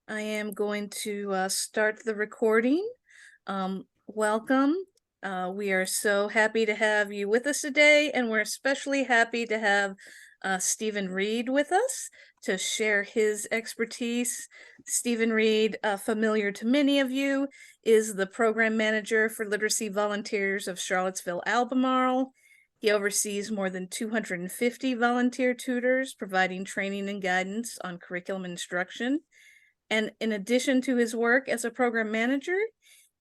I am going to start the recording. Welcome. We are so happy to have you with us today, and we're especially happy to have Steven Reid with us to share his expertise. Steven Reid, familiar to many of you, is the program manager for literacy volunteers of Charlottesville, Albemarle. He oversees more than 250 volunteer tutors, providing training and guidance on curriculum instruction. And in addition to his work as a program manager,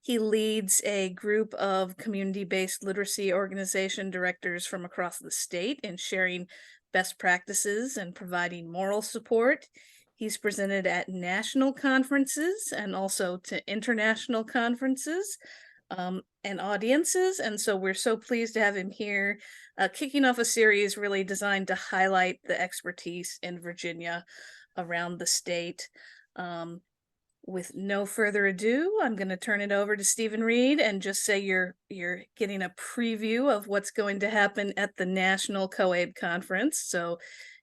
he leads a group of community-based literacy organization directors from across the state in sharing best practices and providing moral support. He's presented at national conferences and also to international conferences and audiences. And so we're so pleased to have him here, kicking off a series really designed to highlight the expertise in Virginia around the state. With no further ado, I'm going to turn it over to Steven Reid and just say you're getting a preview of what's going to happen at the National COABE Conference. So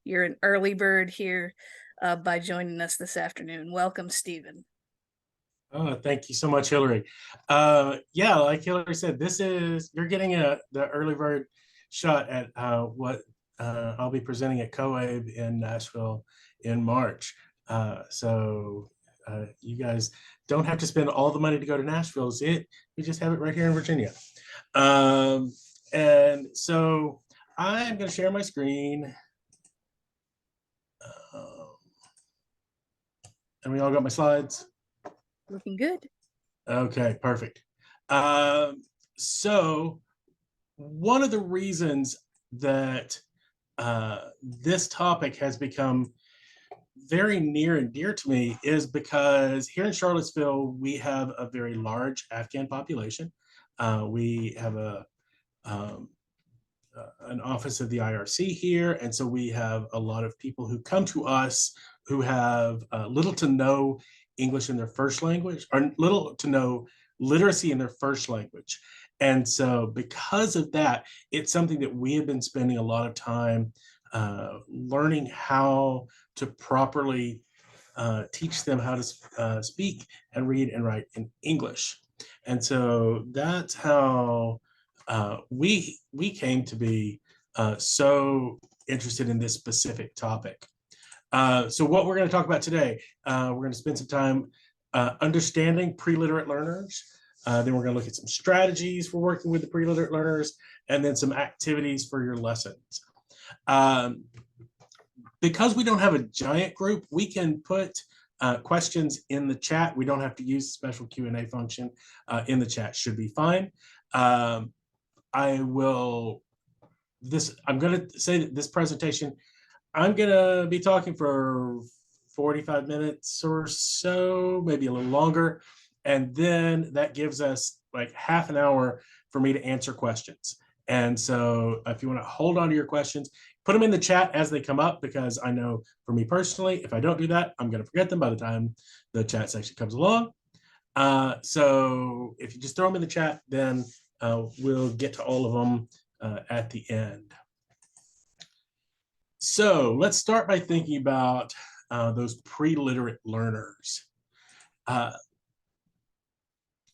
you're an early bird here by joining us this afternoon. Welcome, Steven. Oh, thank you so much, Hillary. Yeah, like Hillary said, you're getting the early bird shot at what I'll be presenting at COABE in Nashville in March. You guys don't have to spend all the money to go to Nashville. We just have it right here in Virginia. And so I'm going to share my screen. And we all got my slides. Looking good. Okay, perfect. So one of the reasons that this topic has become very near and dear to me is because here in Charlottesville, we have a very large Afghan population. We have an office of the IRC here, and so we have a lot of people who come to us who have little to no English in their first language, or little to no literacy in their first language. And so because of that, it's something that we have been spending a lot of time learning how to properly teach them how to speak and read and write in English. And so that's how we came to be so interested in this specific topic. So what we're going to talk about today, we're going to spend some time understanding pre-literate learners. Then we're going to look at some strategies for working with the pre-literate learners, and then some activities for your lessons. Because we don't have a giant group, we can put questions in the chat. We don't have to use the special Q&A function in the chat. Should be fine. I'm going to say that this presentation, I'm going to be talking for 45 minutes or so, maybe a little longer. And then that gives us like half an hour for me to answer questions. And so if you want to hold on to your questions, put them in the chat as they come up, because I know for me personally, if I don't do that, I'm going to forget them by the time the chat section comes along. So if you just throw them in the chat, then we'll get to all of them at the end. So let's start by thinking about those pre-literate learners.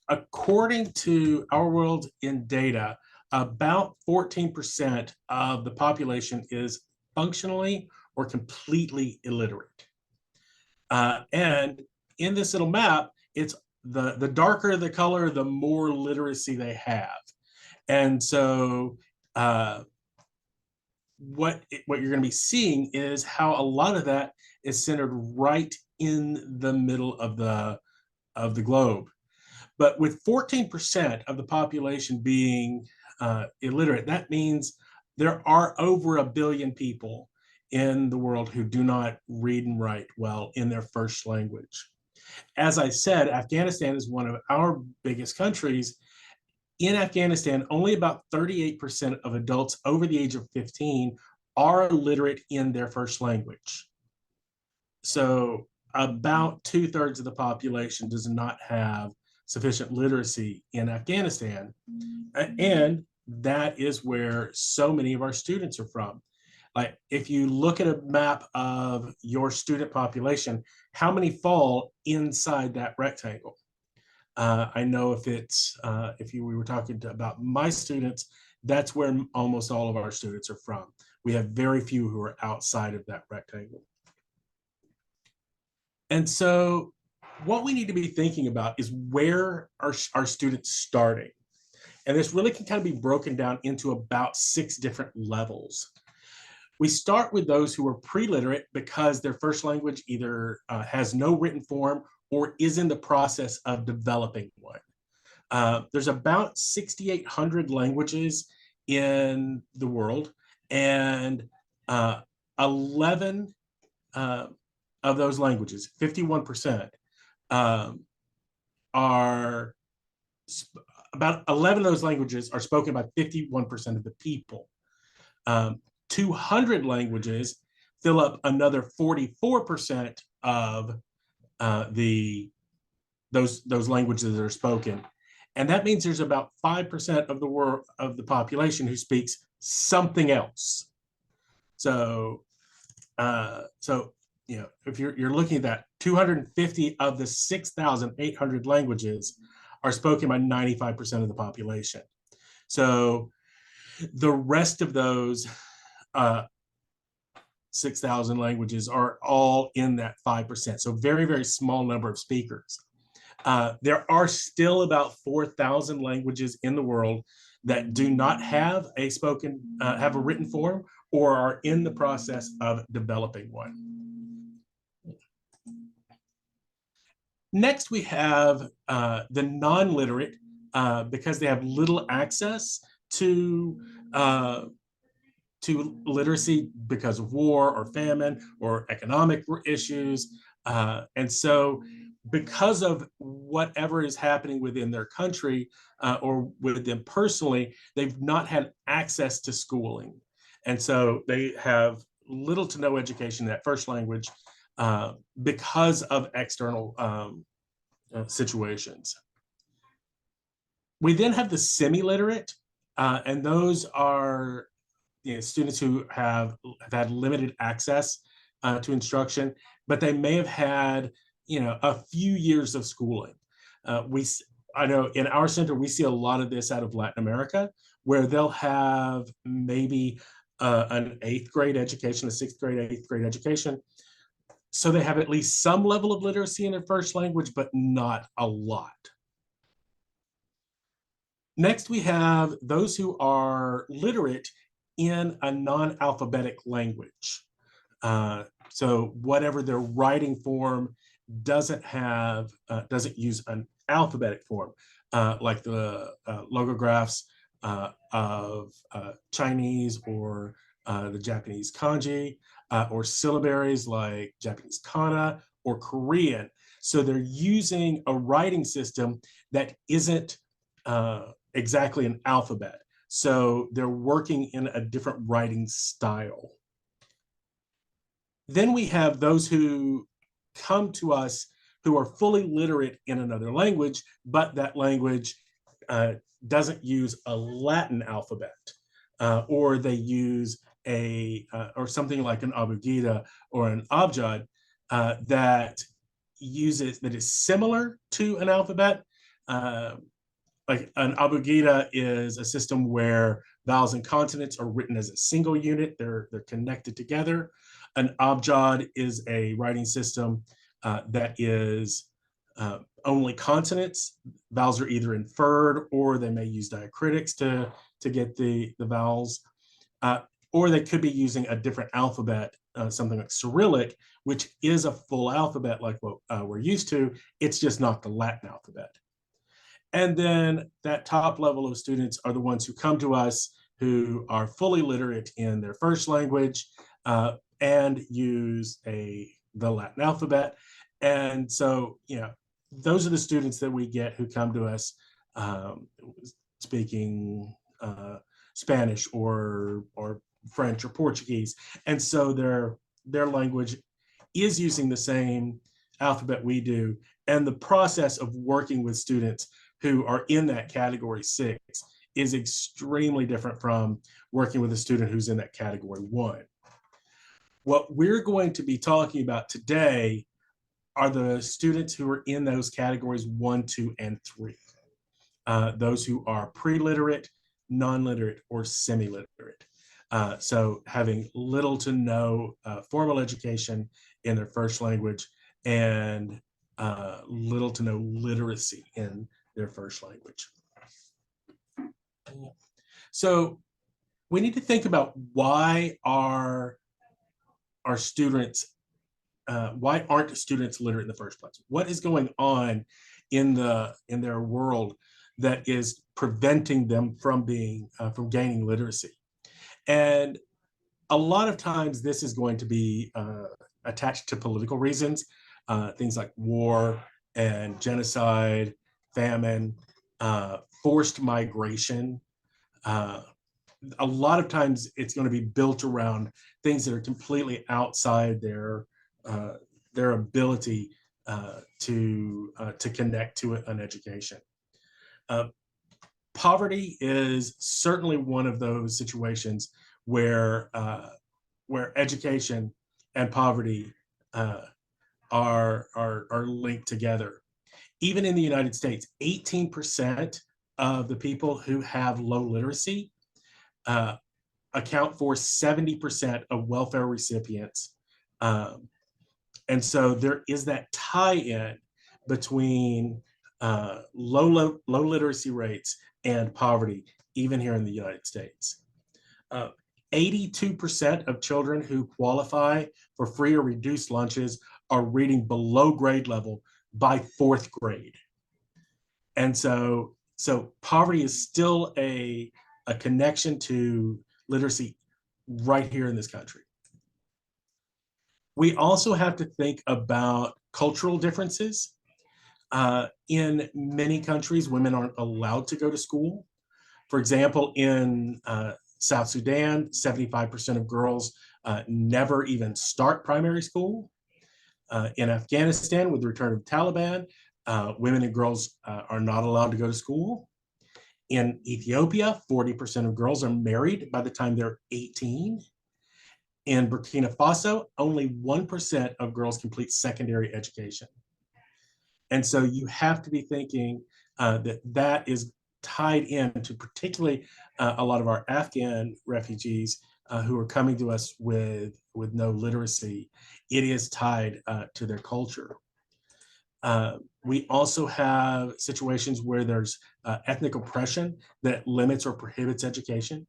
According to Our World in Data, about 14% of the population is functionally or completely illiterate. And in this little map, it's the darker the color, the more literacy they have. And so what you're going to be seeing is how a lot of that is centered right in the middle of the globe. But with 14% of the population being illiterate, that means there are over 1 billion people in the world who do not read and write well in their first language. As I said, Afghanistan is one of our biggest countries. In Afghanistan, only about 38% of adults over the age of 15 are literate in their first language. So about 2/3 of the population does not have sufficient literacy in Afghanistan. And that is where so many of our students are from. Like if you look at a map of your student population, how many fall inside that rectangle? I know if we were talking about my students, that's where almost all of our students are from. We have very few who are outside of that rectangle. And so what we need to be thinking about is where are our students starting? And this really can kind of be broken down into about 6 different levels. We start with those who are pre-literate because their first language either has no written form or is in the process of developing one. There's about 6,800 languages in the world, and 11 of those languages, 51%, are about 11 of those languages are spoken by 51% of the people. 200 languages fill up another 44% of those languages that are spoken. And that means there's about 5% of the world of the population who speaks something else. So, if you're looking at that, 250 of the 6,800 languages are spoken by 95% of the population. So, the rest of those 6,000 languages are all in that 5%. So, very, very small number of speakers. There are still about 4,000 languages in the world that do not have have a written form or are in the process of developing one. Next, we have the non-literate because they have little access to literacy because of war or famine or economic issues. And so because of whatever is happening within their country or with them personally, they've not had access to schooling. And so they have little to no education in that first language because of external situations. We then have the semi-literate, and those are students who have had limited access to instruction, but they may have had a few years of schooling. I know in our center we see a lot of this out of Latin America, where they'll have maybe an 8th grade education, a 6th grade, 8th grade education. So they have at least some level of literacy in their first language, but not a lot. Next, we have those who are literate in a non-alphabetic language. So whatever their writing form doesn't use an alphabetic form, like the logographs of Chinese or the Japanese kanji, or syllabaries like Japanese kana or Korean. So they're using a writing system that isn't exactly an alphabet. So they're working in a different writing style. Then we have those who come to us who are fully literate in another language, but that language doesn't use a Latin alphabet, or they use or something like an abugida or an abjad that is similar to an alphabet. Like an abugida is a system where vowels and consonants are written as a single unit. They're connected together. An abjad is a writing system that is only consonants. Vowels are either inferred or they may use diacritics to get the vowels. Or they could be using a different alphabet, something like Cyrillic, which is a full alphabet like what we're used to. It's just not the Latin alphabet. And then that top level of students are the ones who come to us who are fully literate in their first language and use the Latin alphabet. And so, those are the students that we get who come to us speaking Spanish or French or Portuguese. And so their language is using the same alphabet we do. And the process of working with students who are in that category 6 is extremely different from working with a student who's in that category 1. What we're going to be talking about today are the students who are in those categories 1, 2, and 3. Those who are pre-literate, non-literate, or semi-literate. So having little to no formal education in their first language and little to no literacy in their first language. So we need to think about why are our students, why aren't students literate in the first place? What is going on in their world that is preventing them from gaining literacy? And a lot of times this is going to be attached to political reasons, things like war and genocide, famine, forced migration. A lot of times it's going to be built around things that are completely outside their ability to connect to an education. Poverty is certainly one of those situations where education and poverty are linked together. Even in the United States, 18% of the people who have low literacy account for 70% of welfare recipients. And so there is that tie-in between low literacy rates and poverty, even here in the United States. 82% of children who qualify for free or reduced lunches are reading below grade level by 4th grade. And so poverty is still a connection to literacy right here in this country. We also have to think about cultural differences. In many countries, women aren't allowed to go to school. For example, in South Sudan, 75% of girls never even start primary school. In Afghanistan, with the return of the Taliban, women and girls are not allowed to go to school. In Ethiopia, 40% of girls are married by the time they're 18. In Burkina Faso, only 1% of girls complete secondary education. And so you have to be thinking that is tied into particularly a lot of our Afghan refugees who are coming to us with no literacy. It is tied to their culture. We also have situations where there's ethnic oppression that limits or prohibits education.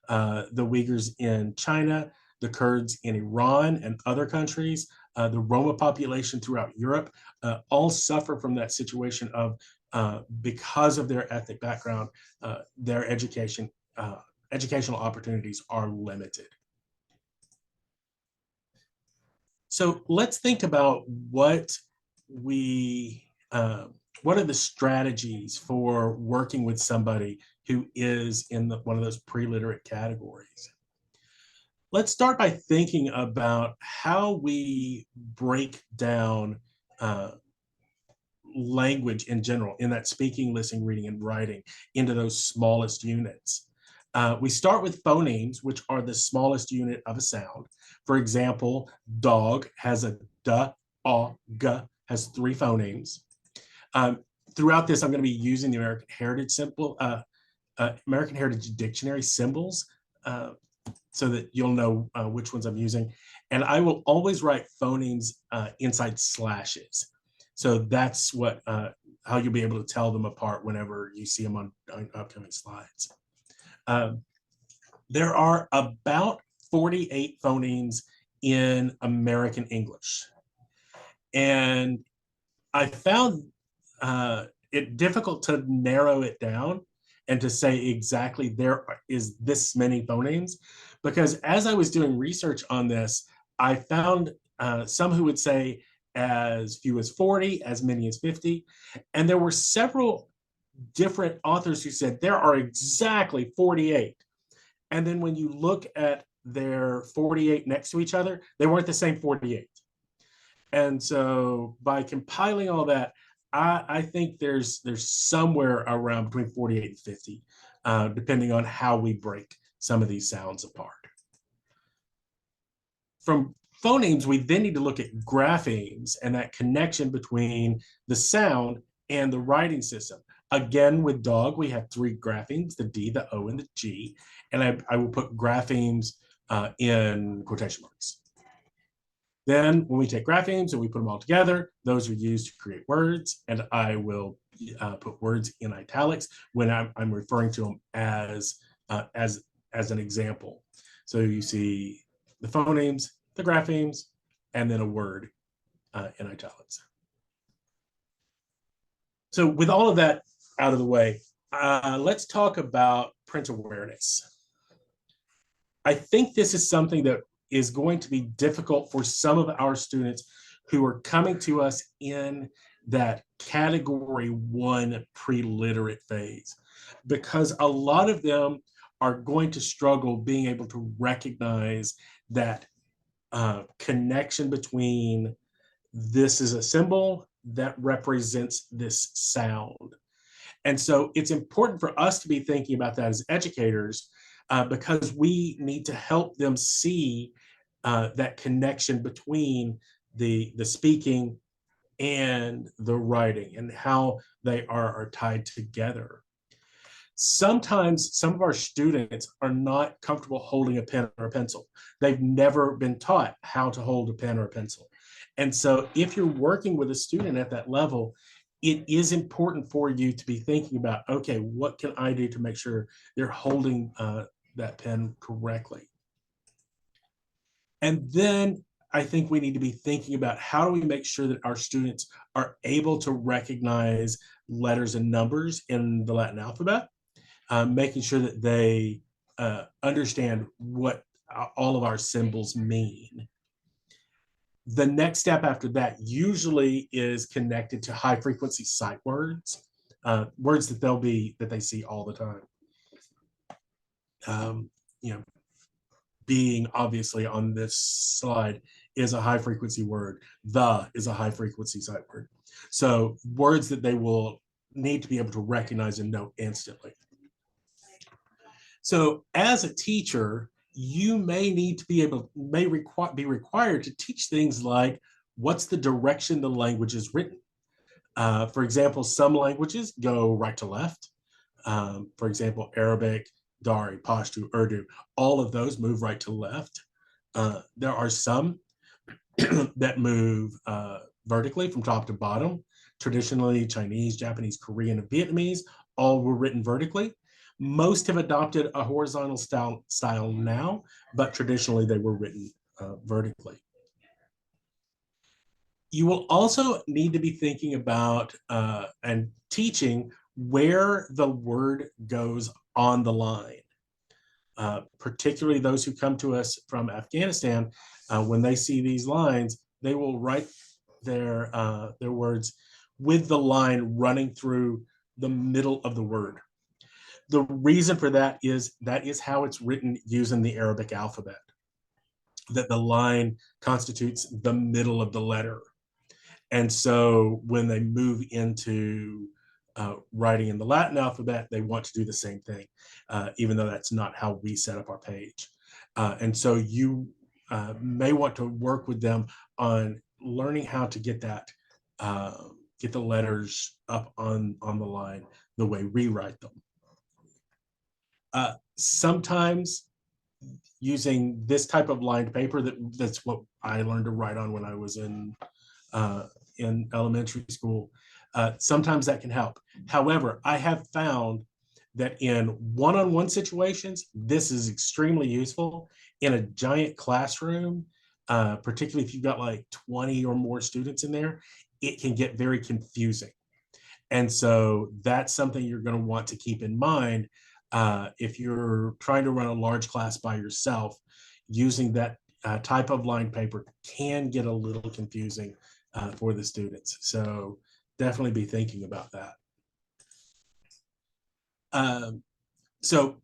The Uyghurs in China, the Kurds in Iran and other countries, the Roma population throughout Europe, all suffer from that situation of because of their ethnic background, their educational opportunities are limited. So let's think about what are the strategies for working with somebody who is in one of those pre-literate categories. Let's start by thinking about how we break down language in general, in that speaking, listening, reading, and writing, into those smallest units. We start with phonemes, which are the smallest unit of a sound. For example, dog has a d, a, g, has 3 phonemes. Throughout this, I'm going to be using the American Heritage Dictionary symbols so that you'll know which ones I'm using. And I will always write phonemes inside slashes. So that's how you'll be able to tell them apart whenever you see them on upcoming slides. There are about 48 phonemes in American English. And I found it difficult to narrow it down and to say exactly there is this many phonemes, because as I was doing research on this, I found some who would say as few as 40, as many as 50. And there were several different authors who said there are exactly 48. And then when you look at their 48 next to each other, they weren't the same 48. And so by compiling all that, I think there's somewhere around between 48 and 50, depending on how we break some of these sounds apart. From phonemes, we then need to look at graphemes and that connection between the sound and the writing system. Again, with dog, we have three graphemes, the D, the O, and the G. And I will put graphemes in quotation marks. Then when we take graphemes and we put them all together, those are used to create words. And I will put words in italics when I'm referring to them as an example. So you see the phonemes, the graphemes, and then a word in italics. So with all of that out of the way, let's talk about print awareness. I think this is something that is going to be difficult for some of our students who are coming to us in that category 1 pre-literate phase, because a lot of them are going to struggle being able to recognize that connection between this is a symbol that represents this sound. And so it's important for us to be thinking about that as educators, because we need to help them see that connection between the speaking and the writing and how they are tied together. Sometimes some of our students are not comfortable holding a pen or a pencil. They've never been taught how to hold a pen or a pencil. And so if you're working with a student at that level, it is important for you to be thinking about, okay, what can I do to make sure they're holding that pen correctly? And then I think we need to be thinking about how do we make sure that our students are able to recognize letters and numbers in the Latin alphabet, making sure that they understand what all of our symbols mean. The next step after that usually is connected to high frequency sight words, words that they see all the time. You know, being obviously on this slide is a high frequency word. The is a high frequency sight word. So words that they will need to be able to recognize and know instantly. So as a teacher, you may need to be required to teach things like what's the direction the language is written. For example, some languages go right to left. For example, Arabic, Dari, Pashto, Urdu, all of those move right to left. There are some that move vertically from top to bottom. Traditionally, Chinese, Japanese, Korean, and Vietnamese all were written vertically. Most have adopted a horizontal style now, but traditionally they were written vertically. You will also need to be thinking about and teaching where the word goes on the line. Particularly those who come to us from Afghanistan, when they see these lines, they will write their words with the line running through the middle of the word. The reason for that is how it's written using the Arabic alphabet, that the line constitutes the middle of the letter. And so when they move into writing in the Latin alphabet, they want to do the same thing, even though that's not how we set up our page. And so you may want to work with them on learning how to get that, get the letters up on the line the way we write them. Sometimes using this type of lined paper, that's what I learned to write on when I was in elementary school. Sometimes that can help. However, I have found that in one-on-one situations, this is extremely useful. In a giant classroom, particularly if you've got like 20 or more students in there, it can get very confusing. And so that's something you're going to want to keep in mind if you're trying to run a large class by yourself. Using that type of lined paper can get a little confusing for the students. So definitely be thinking about that. So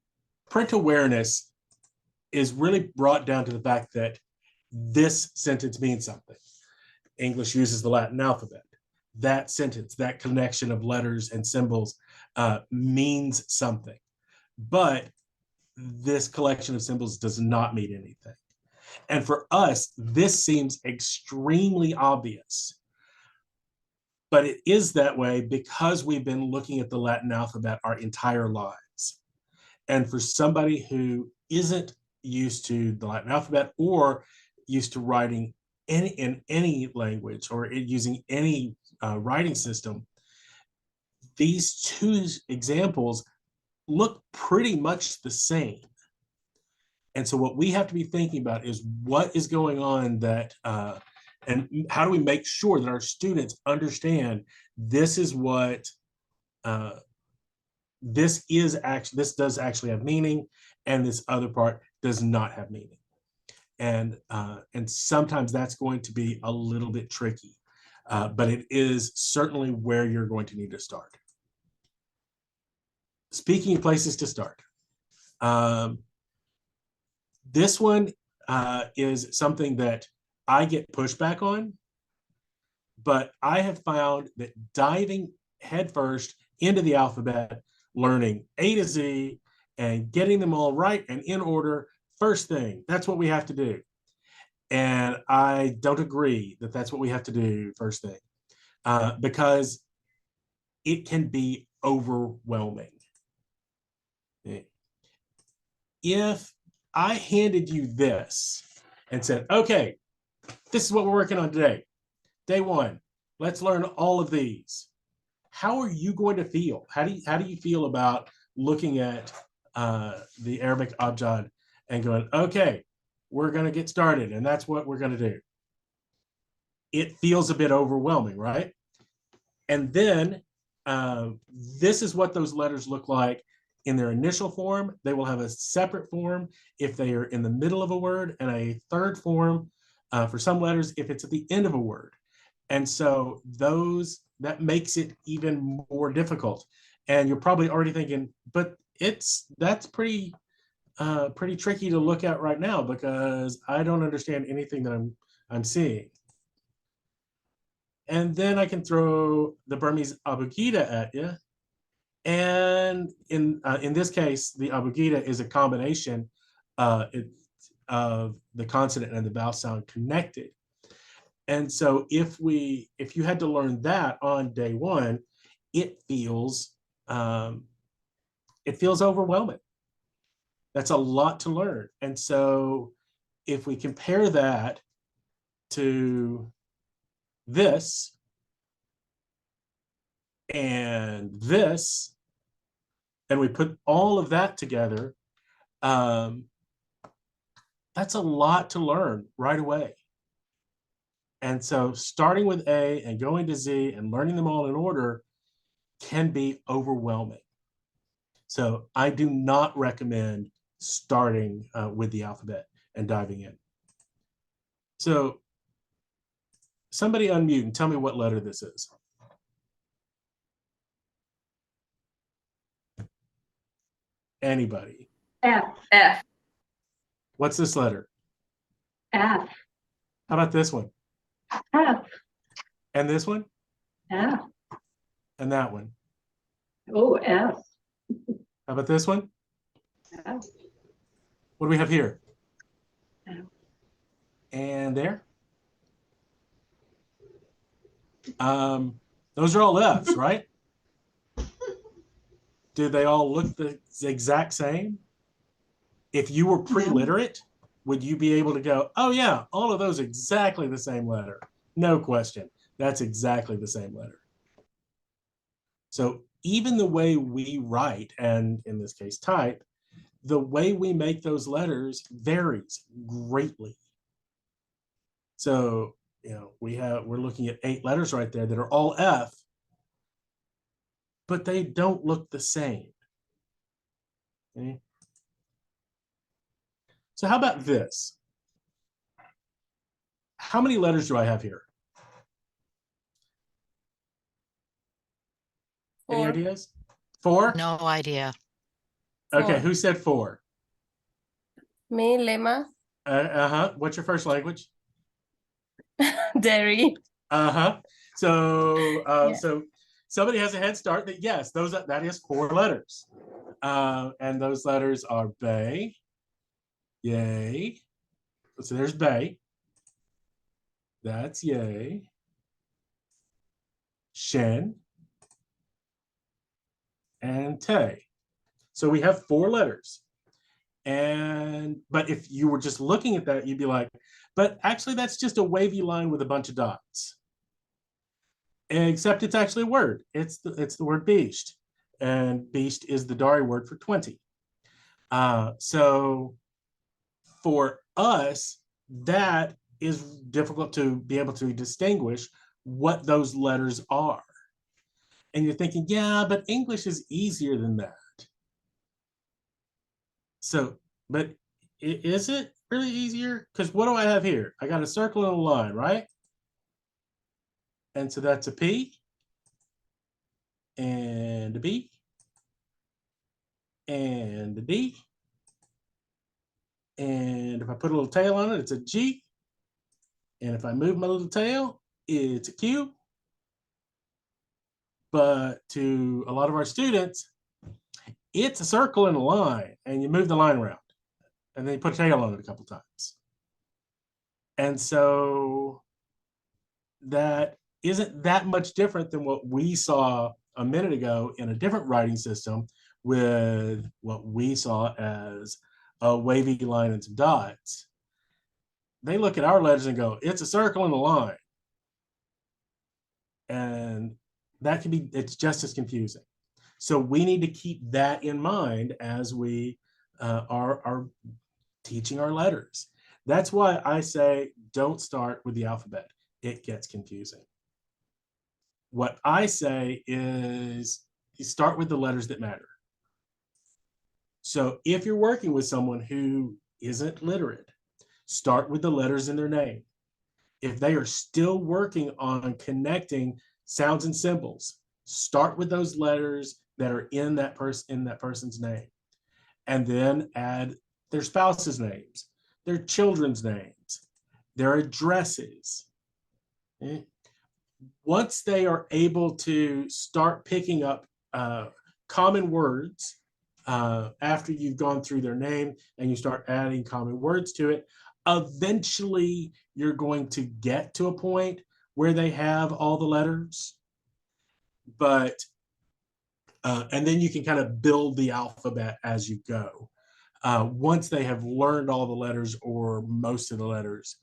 print awareness is really brought down to the fact that this sentence means something. English uses the Latin alphabet. That sentence, that connection of letters and symbols means something. But this collection of symbols does not mean anything. And for us, this seems extremely obvious. But it is that way because we've been looking at the Latin alphabet our entire lives. And for somebody who isn't used to the Latin alphabet or used to writing in any language or using any writing system, these two examples look pretty much the same. And so what we have to be thinking about is what is going on that, and how do we make sure that our students understand this is what, this does actually have meaning, and this other part does not have meaning. And sometimes that's going to be a little bit tricky, but it is certainly where you're going to need to start. Speaking of places to start, this one is something that I get pushback on, but I have found that diving headfirst into the alphabet, learning A to Z, and getting them all right and in order, first thing, that's what we have to do. And I don't agree that that's what we have to do first thing, because it can be overwhelming. If I handed you this and said, okay, this is what we're working on today. Day one, let's learn all of these. How are you going to feel? How do you feel about looking at the Arabic abjad and going, okay, we're going to get started, and that's what we're going to do? It feels a bit overwhelming, right? And then this is what those letters look like in their initial form. They will have a separate form if they are in the middle of a word, and a third form for some letters if it's at the end of a word. And so that makes it even more difficult. And you're probably already thinking, but that's pretty tricky to look at right now because I don't understand anything that I'm seeing. And then I can throw the Burmese abugida at you. And in this case, the abugida is a combination of the consonant and the vowel sound connected. And so if you had to learn that on day one, it feels overwhelming. That's a lot to learn. And so if we compare that to this and this, and we put all of that together, that's a lot to learn right away. And so starting with A and going to Z and learning them all in order can be overwhelming. So I do not recommend starting with the alphabet and diving in. So somebody unmute and tell me what letter this is. Anybody? F. F. What's this letter? F. How about this one? F. And this one? F. And that one? Oh, F. How about this one? F. What do we have here? F. And there? Those are all F's, right? Do they all look the exact same? If you were pre-literate, would you be able to go, oh yeah, all of those exactly the same letter? No question. That's exactly the same letter. So even the way we write, and in this case type, the way we make those letters varies greatly. So, we're looking at 8 letters right there that are all F, but they don't look the same. Okay. So how about this? How many letters do I have here? 4. Any ideas? 4? No idea. Okay, 4. who said 4? Me, Lema, What's your first language? Derry. So Yeah. so somebody has a head start that yes, that is 4 letters. And those letters are Bay, Yay, So there's bay. That's yay. Shen. And te. So we have 4 letters. But if you were just looking at that, you'd be like, but actually that's just a wavy line with a bunch of dots. Except it's actually a word. It's the word beast. And beast is the Dari word for 20. So for us, that is difficult to be able to distinguish what those letters are. And you're thinking, yeah, but English is easier than that. So, but is it really easier? Because what do I have here? I got a circle and a line, right? And so that's a P and a B and a D. And if I put a little tail on it, it's a G. And if I move my little tail, it's a Q. But to a lot of our students, it's a circle and a line, and you move the line around, and then you put a tail on it a couple times. And so that isn't that much different than what we saw a minute ago in a different writing system with what we saw as a wavy line and some dots. They look at our letters and go, it's a circle and a line. And that can be, it's just as confusing. So we need to keep that in mind as we are teaching our letters. That's why I say don't start with the alphabet. It gets confusing. What I say is you start with the letters that matter. So if you're working with someone who isn't literate, start with the letters in their name. If they are still working on connecting sounds and symbols, start with those letters that are in that person's name, and then add their spouse's names, their children's names, their addresses. Okay? Once they are able to start picking up common words after you've gone through their name and you start adding common words to it, eventually you're going to get to a point where they have all the letters. But and then you can kind of build the alphabet as you go. Once they have learned all the letters or most of the letters,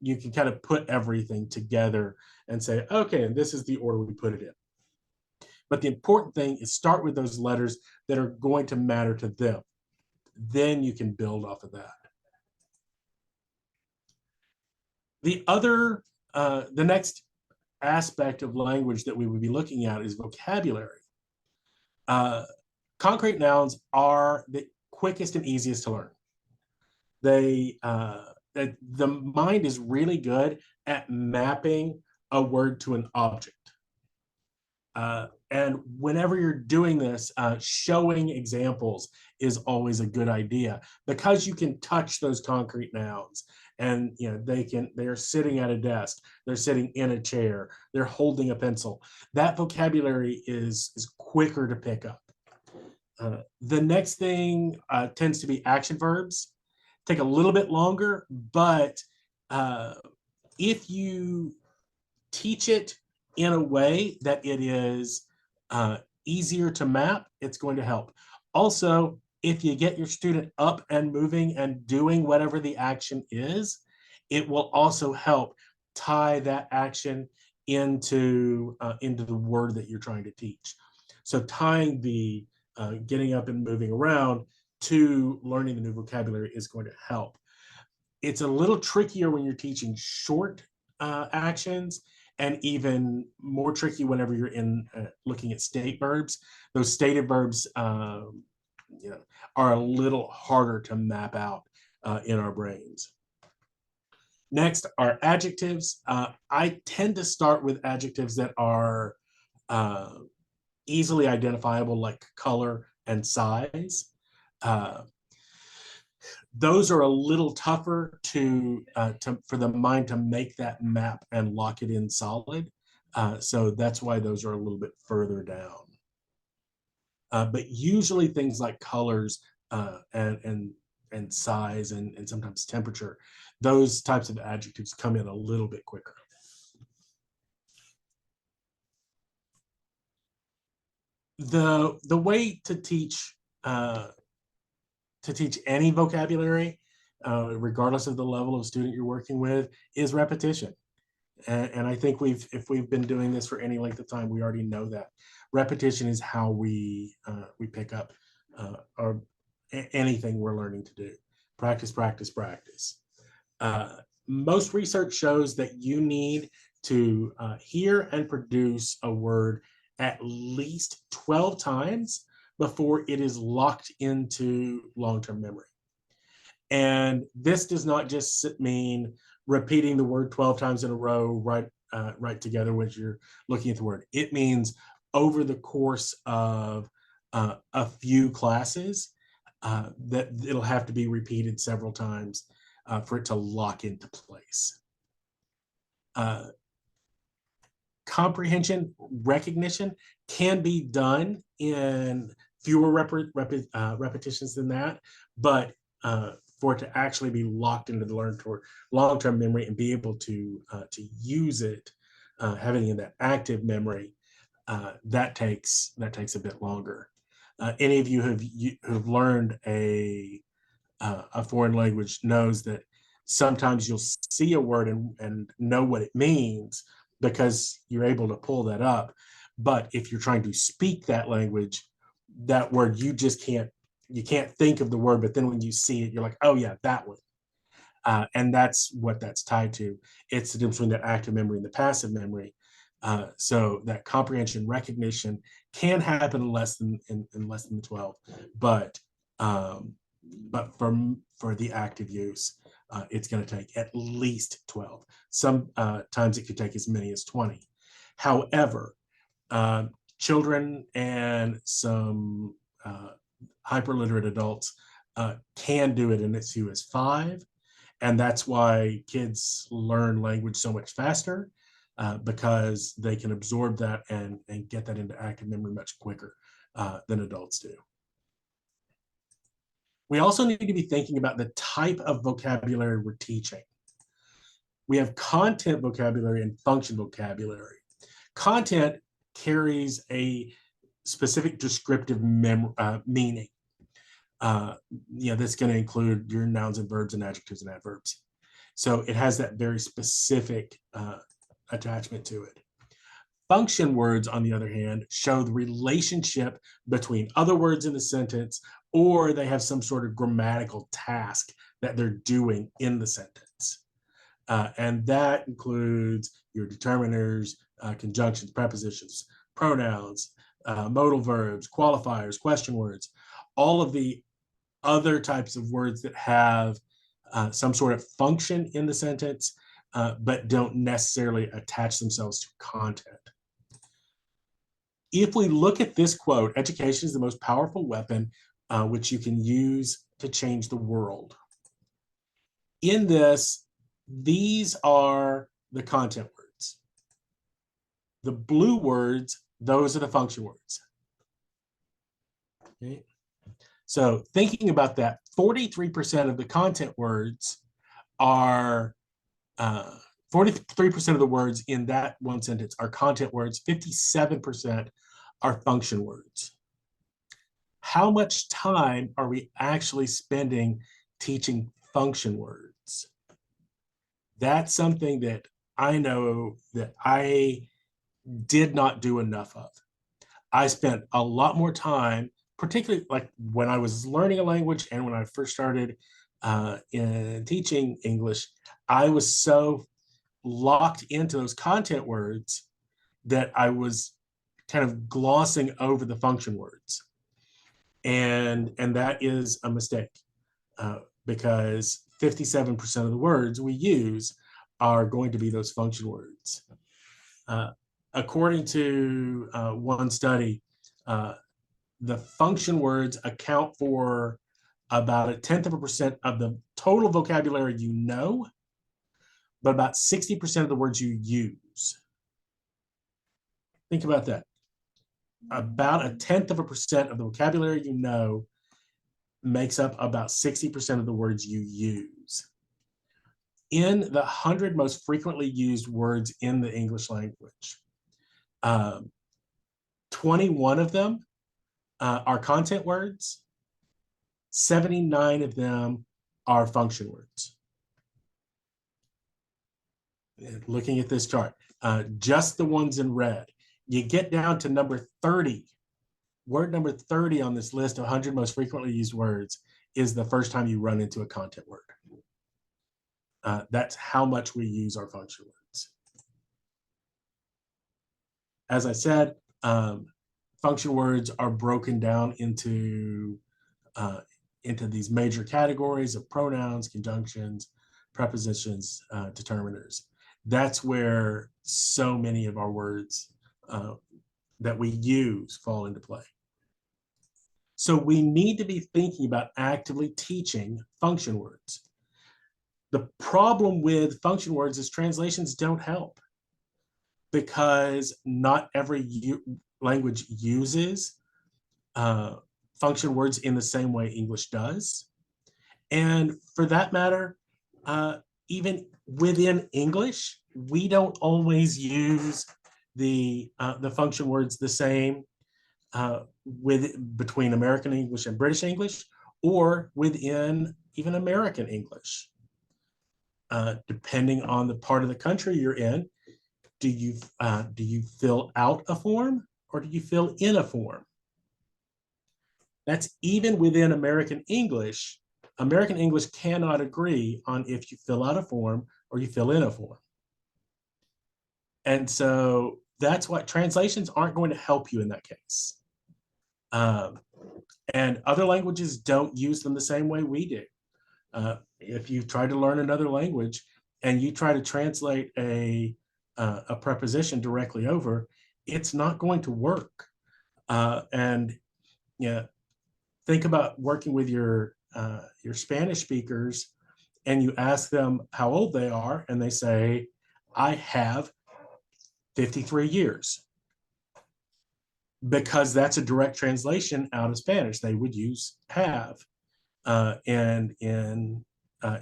you can kind of put everything together and say, okay, and this is the order we put it in. But the important thing is start with those letters that are going to matter to them. Then you can build off of that. The next aspect of language that we would be looking at is vocabulary. Concrete nouns are the quickest and easiest to learn. The mind is really good at mapping a word to an object. And whenever you're doing this, showing examples is always a good idea because you can touch those concrete nouns, and they are sitting at a desk, they're sitting in a chair, they're holding a pencil. That vocabulary is quicker to pick up. The next thing tends to be action verbs. Take a little bit longer, but if you teach it in a way that it is easier to map, it's going to help. Also, if you get your student up and moving and doing whatever the action is, it will also help tie that action into the word that you're trying to teach. So tying the getting up and moving around to learning the new vocabulary is going to help. It's a little trickier when you're teaching short actions, and even more tricky whenever you're in looking at state verbs. Those stated verbs are a little harder to map out in our brains. Next are adjectives. I tend to start with adjectives that are easily identifiable, like color and size. Those are a little tougher for the mind to make that map and lock it in solid. So that's why those are a little bit further down. But usually things like colors and and size and sometimes temperature, those types of adjectives come in a little bit quicker. The way to teach any vocabulary, regardless of the level of student you're working with, is repetition. And I think if we've been doing this for any length of time, we already know that repetition is how we pick up anything we're learning to do. Practice, practice, practice. Most research shows that you need to hear and produce a word at least 12 times before it is locked into long-term memory. And this does not just mean repeating the word 12 times in a row right together when you're looking at the word. It means over the course of a few classes, that it'll have to be repeated several times for it to lock into place. Comprehension recognition can be done in fewer repetitions than that, but for it to actually be locked into the long-term memory and be able to use it, having in that active memory, that takes a bit longer. Any of you who've learned a foreign language knows that sometimes you'll see a word and know what it means because you're able to pull that up. But if you're trying to speak that language, that word, you can't think of the word, but then when you see it, you're like, oh yeah, that one. And that's what that's tied to. It's the difference between the active memory and the passive memory. So that comprehension recognition can happen in less than 12, but for the active use, it's going to take at least 12. Sometimes it could take as many as 20. However, children and some hyperliterate adults can do it in as few as 5. And that's why kids learn language so much faster, because they can absorb that and get that into active memory much quicker than adults do. We also need to be thinking about the type of vocabulary we're teaching. We have content vocabulary and function vocabulary. Content carries a specific descriptive meaning. That's going to include your nouns and verbs and adjectives and adverbs. So it has that very specific attachment to it. Function words, on the other hand, show the relationship between other words in the sentence, or they have some sort of grammatical task that they're doing in the sentence. And that includes your determiners, conjunctions, prepositions, pronouns, modal verbs, qualifiers, question words, all of the other types of words that have some sort of function in the sentence, but don't necessarily attach themselves to content. If we look at this quote, education is the most powerful weapon which you can use to change the world. In this, these are the content words. The blue words, those are the function words. Okay. So thinking about that, 43% of the content words are 43% of the words in that one sentence are content words, 57% are function words. How much time are we actually spending teaching function words? That's something that I know that I did not do enough of. I spent a lot more time, particularly like when I was learning a language and when I first started in teaching English, I was so locked into those content words that I was kind of glossing over the function words. And that is a mistake because 57% of the words we use are going to be those function words. According to one study, the function words account for about 0.1% of the total vocabulary you know, but about 60% of the words you use. Think about that. About 0.1% of the vocabulary you know, makes up about 60% of the words you use. In the 100 most frequently used words in the English language, 21 of them are content words, 79 of them are function words. Looking at this chart, just the ones in red. You get down to number 30. Word number 30 on this list of 100 most frequently used words is the first time you run into a content word. That's how much we use our function words. As I said, function words are broken down into these major categories of pronouns, conjunctions, prepositions, determiners. That's where so many of our words that we use fall into play. So we need to be thinking about actively teaching function words. The problem with function words is translations don't help, because not every language uses function words in the same way English does. And for that matter, even within English, we don't always use the function words the same between American English and British English, or within even American English. Depending on the part of the country you're in, do you fill out a form or do you fill in a form? That's even within American English. American English cannot agree on if you fill out a form or you fill in a form. And so that's why translations aren't going to help you in that case. And other languages don't use them the same way we do. If you try to learn another language and you try to translate a preposition directly over, it's not going to work. And yeah, think about working with your Spanish speakers, and you ask them how old they are, and they say, "I have 53 years." Because that's a direct translation out of Spanish. They would use have. And in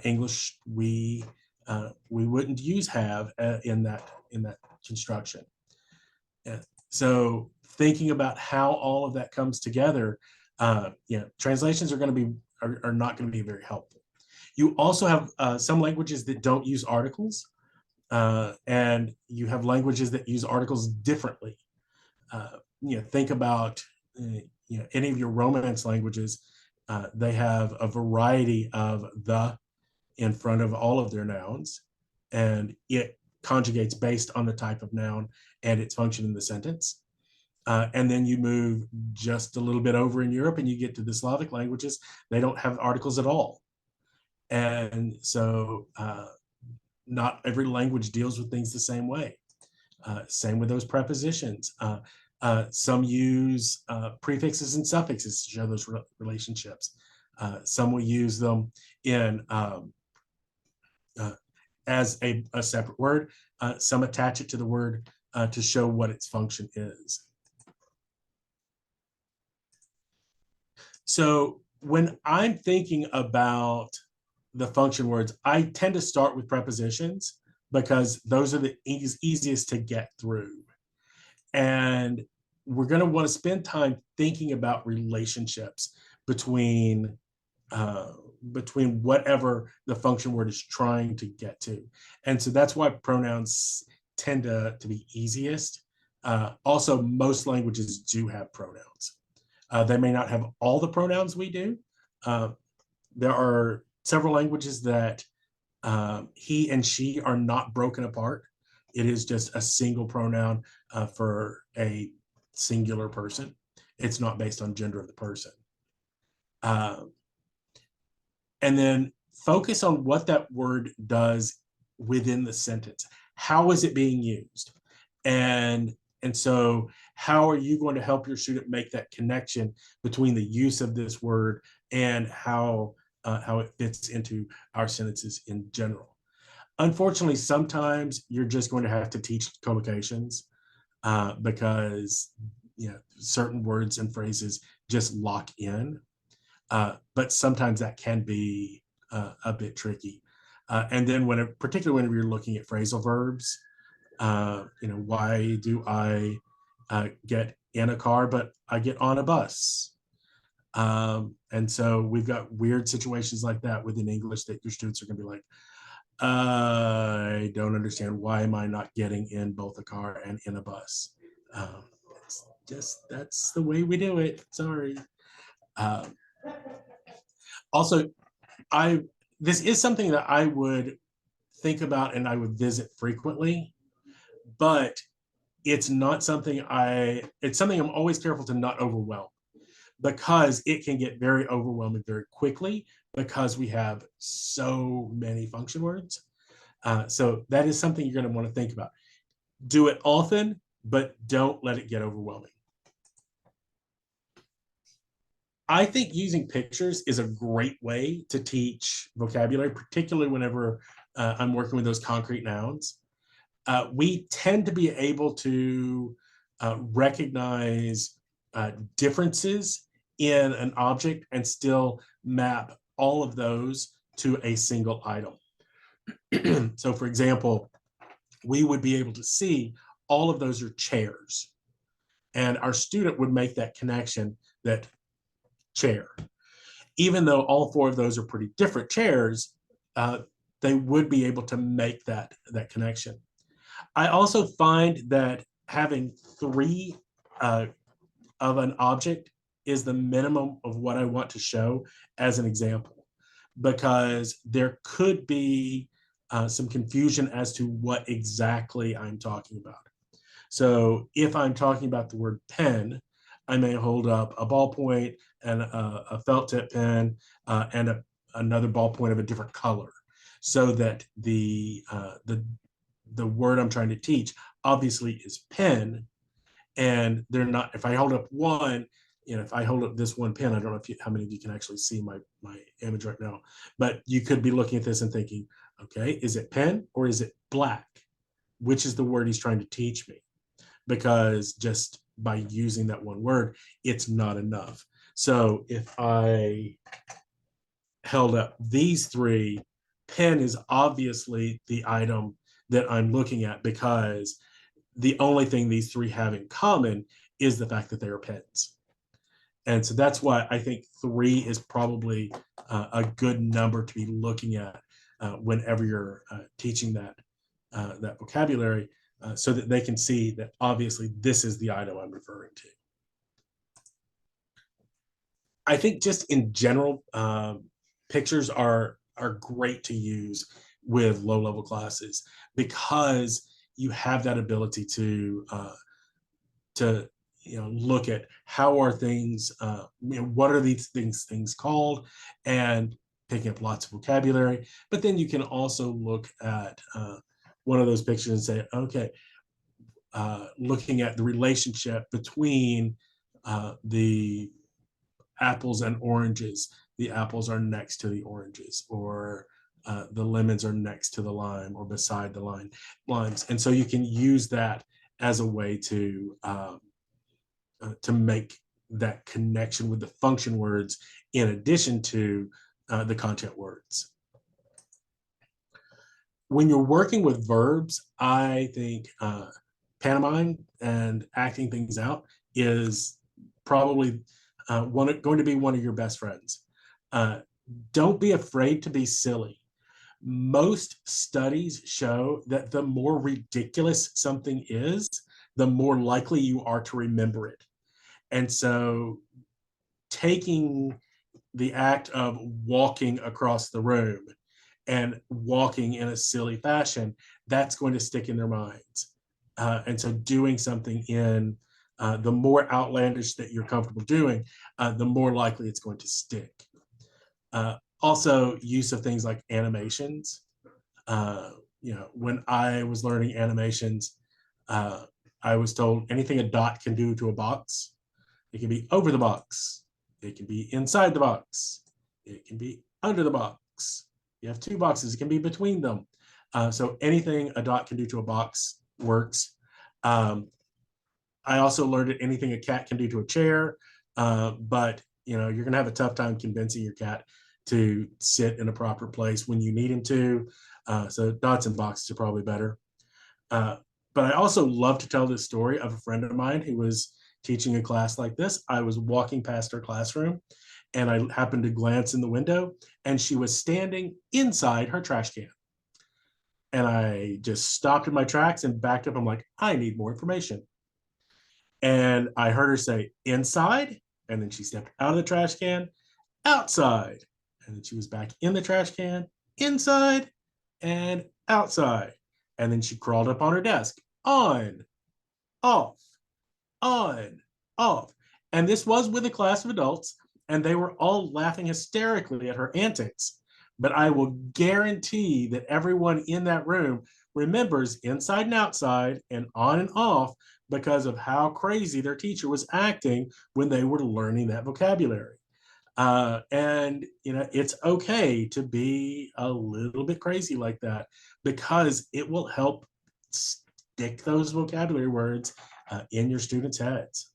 English, we wouldn't use have in that construction. So thinking about how all of that comes together, translations are not going to be very helpful. You also have some languages that don't use articles, and you have languages that use articles differently. Think about any of your Romance languages. They have a variety of the in front of all of their nouns, and it conjugates based on the type of noun and its function in the sentence. And then you move just a little bit over in Europe and you get to the Slavic languages. They don't have articles at all. And so not every language deals with things the same way. Same with those prepositions. Some use prefixes and suffixes to show those relationships. Some will use them in as a separate word. Some attach it to the word to show what its function is. So when I'm thinking about the function words, I tend to start with prepositions because those are the easiest to get through. And we're going to want to spend time thinking about relationships between whatever the function word is trying to get to. And so that's why pronouns tend to be easiest. Also, most languages do have pronouns. They may not have all the pronouns we do. There are several languages that he and she are not broken apart. It is just a single pronoun for a singular person. It's not based on gender of the person. And then focus on what that word does within the sentence. How is it being used? And so how are you going to help your student make that connection between the use of this word and how it fits into our sentences in general? Unfortunately, sometimes you're just going to have to teach collocations because certain words and phrases just lock in. but sometimes that can be a bit tricky. And then particularly when you're looking at phrasal verbs, why do I get in a car, but I get on a bus? And so we've got weird situations like that within English that your students are going to be like, I don't understand. Why am I not getting in both a car and in a bus? It's just, that's the way we do it. Sorry. Also, this is something that I would think about and I would visit frequently, but it's not something it's something I'm always careful to not overwhelm, because it can get very overwhelming very quickly because we have so many function words. So that is something you're going to want to think about. Do it often, but don't let it get overwhelming. I think using pictures is a great way to teach vocabulary, particularly whenever I'm working with those concrete nouns. We tend to be able to recognize differences in an object and still map all of those to a single item. So for example, we would be able to see all of those are chairs, and our student would make that connection that chair. Even though all four of those are pretty different chairs, they would be able to make that connection. I also find that having three of an object is the minimum of what I want to show as an example, because there could be some confusion as to what exactly I'm talking about. So if I'm talking about the word pen, I may hold up a ballpoint and a felt tip pen and another ballpoint of a different color, so that the word I'm trying to teach obviously is pen, and they're not. If I hold up one, if I hold up this one pen, I don't know how many of you can actually see my image right now, but you could be looking at this and thinking, okay, is it pen or is it black? Which is the word he's trying to teach me? Because just by using that one word, it's not enough. So if I held up these three, pen is obviously the item that I'm looking at, because the only thing these three have in common is the fact that they are pens. And so that's why I think three is probably a good number to be looking at whenever you're teaching that vocabulary, so that they can see that obviously this is the item I'm referring to. I think just in general, pictures are great to use with low-level classes, because you have that ability to look at how are things, what are these things called, and picking up lots of vocabulary. But then you can also look at one of those pictures and say, okay, looking at the relationship between the apples and oranges. The apples are next to the oranges, or the lemons are next to the lime or beside the limes. And so you can use that as a way to make that connection with the function words in addition to the content words. When you're working with verbs, I think pantomime and acting things out is probably going to be one of your best friends. Don't be afraid to be silly. Most studies show that the more ridiculous something is, the more likely you are to remember it. And so taking the act of walking across the room and walking in a silly fashion, that's going to stick in their minds. And so doing something in the more outlandish that you're comfortable doing, the more likely it's going to stick. Also, use of things like animations. When I was learning animations, I was told anything a dot can do to a box, it can be over the box, it can be inside the box, it can be under the box. You have two boxes, it can be between them. So anything a dot can do to a box works. I also learned that anything a cat can do to a chair, but you're going to have a tough time convincing your cat to sit in a proper place when you need him to. So dots and boxes are probably better. But I also love to tell this story of a friend of mine who was teaching a class like this. I was walking past her classroom and I happened to glance in the window and she was standing inside her trash can. And I just stopped in my tracks and backed up. I'm like, I need more information. And I heard her say, inside. And then she stepped out of the trash can, outside. And then she was back in the trash can, inside and outside. And then she crawled up on her desk, on, off, on, off. And this was with a class of adults, and they were all laughing hysterically at her antics. But I will guarantee that everyone in that room remembers inside and outside and on and off because of how crazy their teacher was acting when they were learning that vocabulary. And it's okay to be a little bit crazy like that because it will help stick those vocabulary words in your students' heads.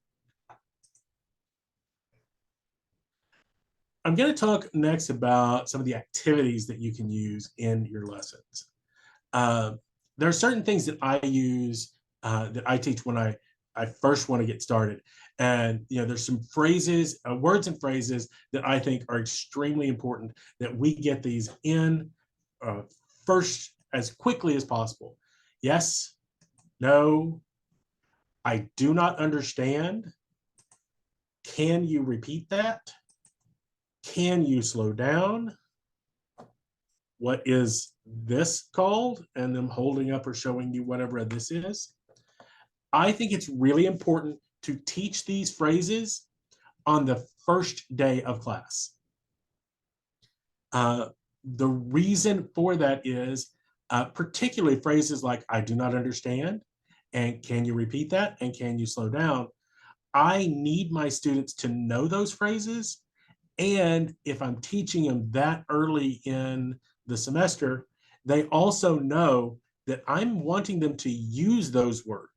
I'm going to talk next about some of the activities that you can use in your lessons. There are certain things that I use, that I teach when I first want to get started. And there's some phrases, words and phrases that I think are extremely important that we get these in first as quickly as possible. Yes, no, I do not understand. Can you repeat that? Can you slow down? What is this called? And them holding up or showing you whatever this is. I think it's really important to teach these phrases on the first day of class. The reason for that is particularly phrases like I do not understand and can you repeat that and can you slow down? I need my students to know those phrases. And if I'm teaching them that early in the semester, they also know that I'm wanting them to use those words.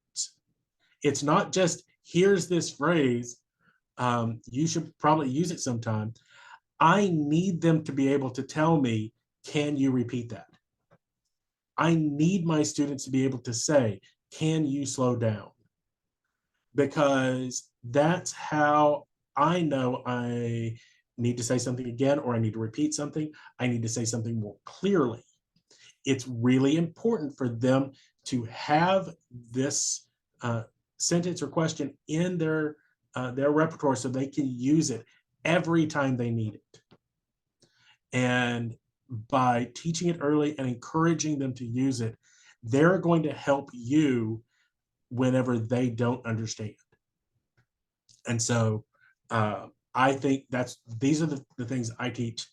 It's not just, here's this phrase, you should probably use it sometime. I need them to be able to tell me, can you repeat that? I need my students to be able to say, can you slow down? Because that's how I know I need to say something again, or I need to repeat something. I need to say something more clearly. It's really important for them to have this sentence or question in their repertoire so they can use it every time they need it. And by teaching it early and encouraging them to use it, they're going to help you whenever they don't understand. And so I think these are the things I teach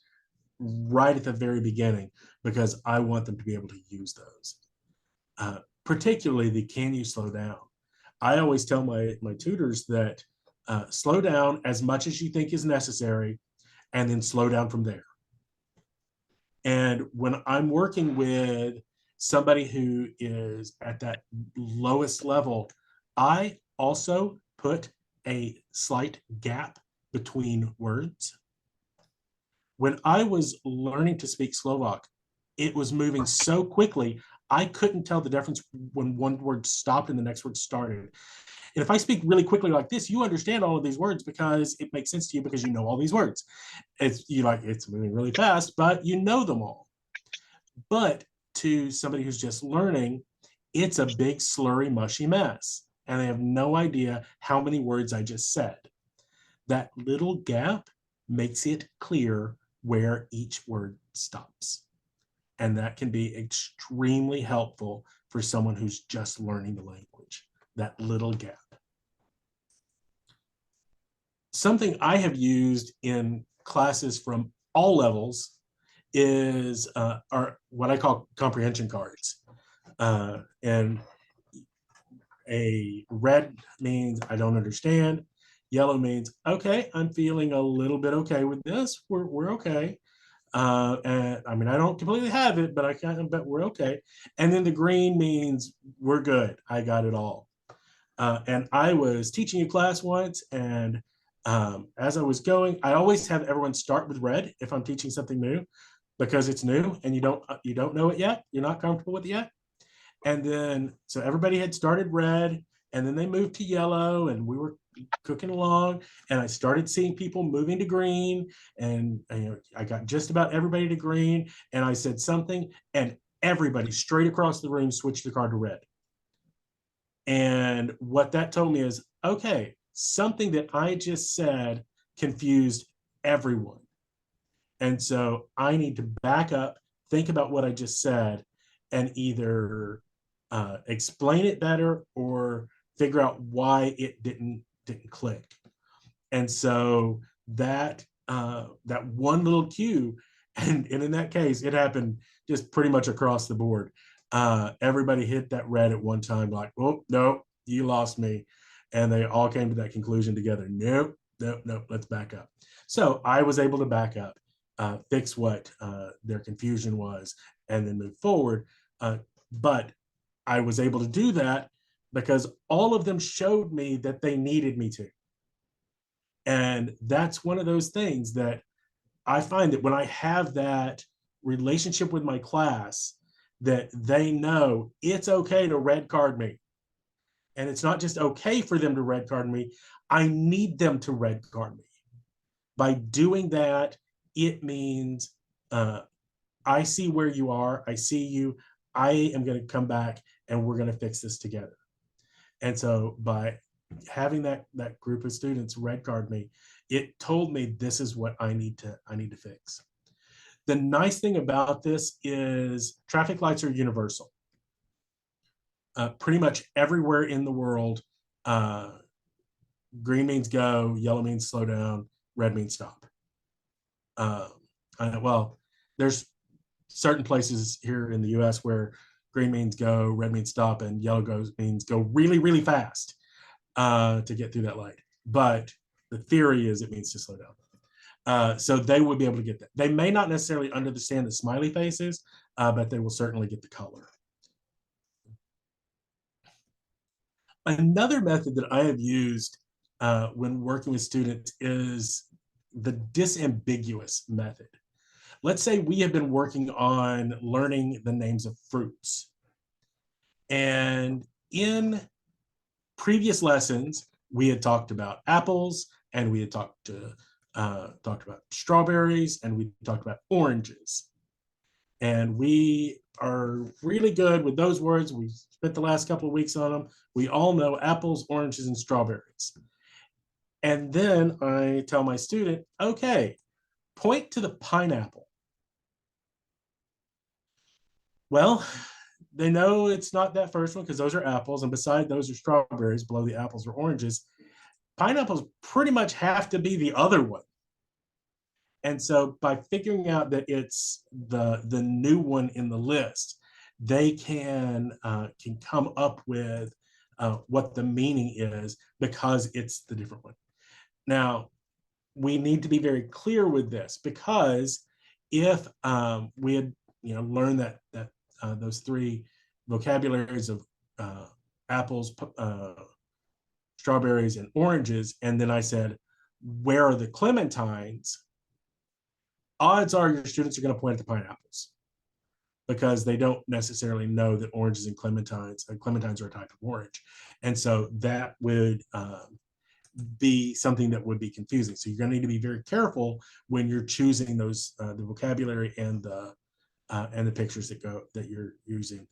right at the very beginning because I want them to be able to use those. Particularly the can you slow down. I always tell my tutors that slow down as much as you think is necessary and then slow down from there. And when I'm working with somebody who is at that lowest level, I also put a slight gap between words. When I was learning to speak Slovak, it was moving so quickly, I couldn't tell the difference when one word stopped and the next word started. And if I speak really quickly like this, you understand all of these words because it makes sense to you because you know all these words. It's moving really fast, but you know them all. But to somebody who's just learning, it's a big slurry, mushy mess. And they have no idea how many words I just said. That little gap makes it clear where each word stops. And that can be extremely helpful for someone who's just learning the language, that little gap. Something I have used in classes from all levels is are what I call comprehension cards. And a red means I don't understand. Yellow means, okay, I'm feeling a little bit okay with this. We're okay. And I mean, I don't completely have it, but but we're okay. And then the green means we're good. I got it all. And I was teaching a class once, and as I was going, I always have everyone start with red if I'm teaching something new, because it's new and you don't know it yet. You're not comfortable with it yet. And then, so everybody had started red, and then they moved to yellow, and we were cooking along, and I started seeing people moving to green, and I got just about everybody to green, and I said something, and everybody straight across the room switched the card to red. And what that told me is, okay, something that I just said confused everyone. And so I need to back up, think about what I just said, and either explain it better or figure out why it didn't click. And so that that one little cue, and in that case, it happened just pretty much across the board. Everybody hit that red at one time, like, oh no, you lost me, and they all came to that conclusion together. Nope, nope, nope. Let's back up. So I was able to back up, fix what their confusion was, and then move forward. But I was able to do that because all of them showed me that they needed me to. And that's one of those things that I find that when I have that relationship with my class, that they know it's okay to red card me. And it's not just okay for them to red card me, I need them to red card me. By doing that, it means I see where you are, I see you, I am going to come back and we're going to fix this together. And so by having that group of students red card me, it told me this is what I need to fix. The nice thing about this is traffic lights are universal. Pretty much everywhere in the world, green means go, yellow means slow down, red means stop. Well, there's certain places here in the US where green means go, red means stop, and yellow means go really, really fast to get through that light. But the theory is it means to slow down. So they would be able to get that. They may not necessarily understand the smiley faces, but they will certainly get the color. Another method that I have used when working with students is the disambiguous method. Let's say we have been working on learning the names of fruits. And in previous lessons, we had talked about apples, and we had talked about strawberries, and we talked about oranges. And we are really good with those words. We spent the last couple of weeks on them. We all know apples, oranges, and strawberries. And then I tell my student, okay, point to the pineapple. Well, they know it's not that first one because those are apples, and beside those are strawberries. Below the apples are oranges. Pineapples pretty much have to be the other one. And so by figuring out that it's the new one in the list, they can come up with what the meaning is because it's the different one. Now, we need to be very clear with this, because if we had learned that those three vocabularies of apples, strawberries, and oranges, and then I said, where are the clementines? Odds are your students are going to point at the pineapples, because they don't necessarily know that oranges and clementines are a type of orange. And so that would be something that would be confusing. So you're going to need to be very careful when you're choosing those the vocabulary and the pictures that you're using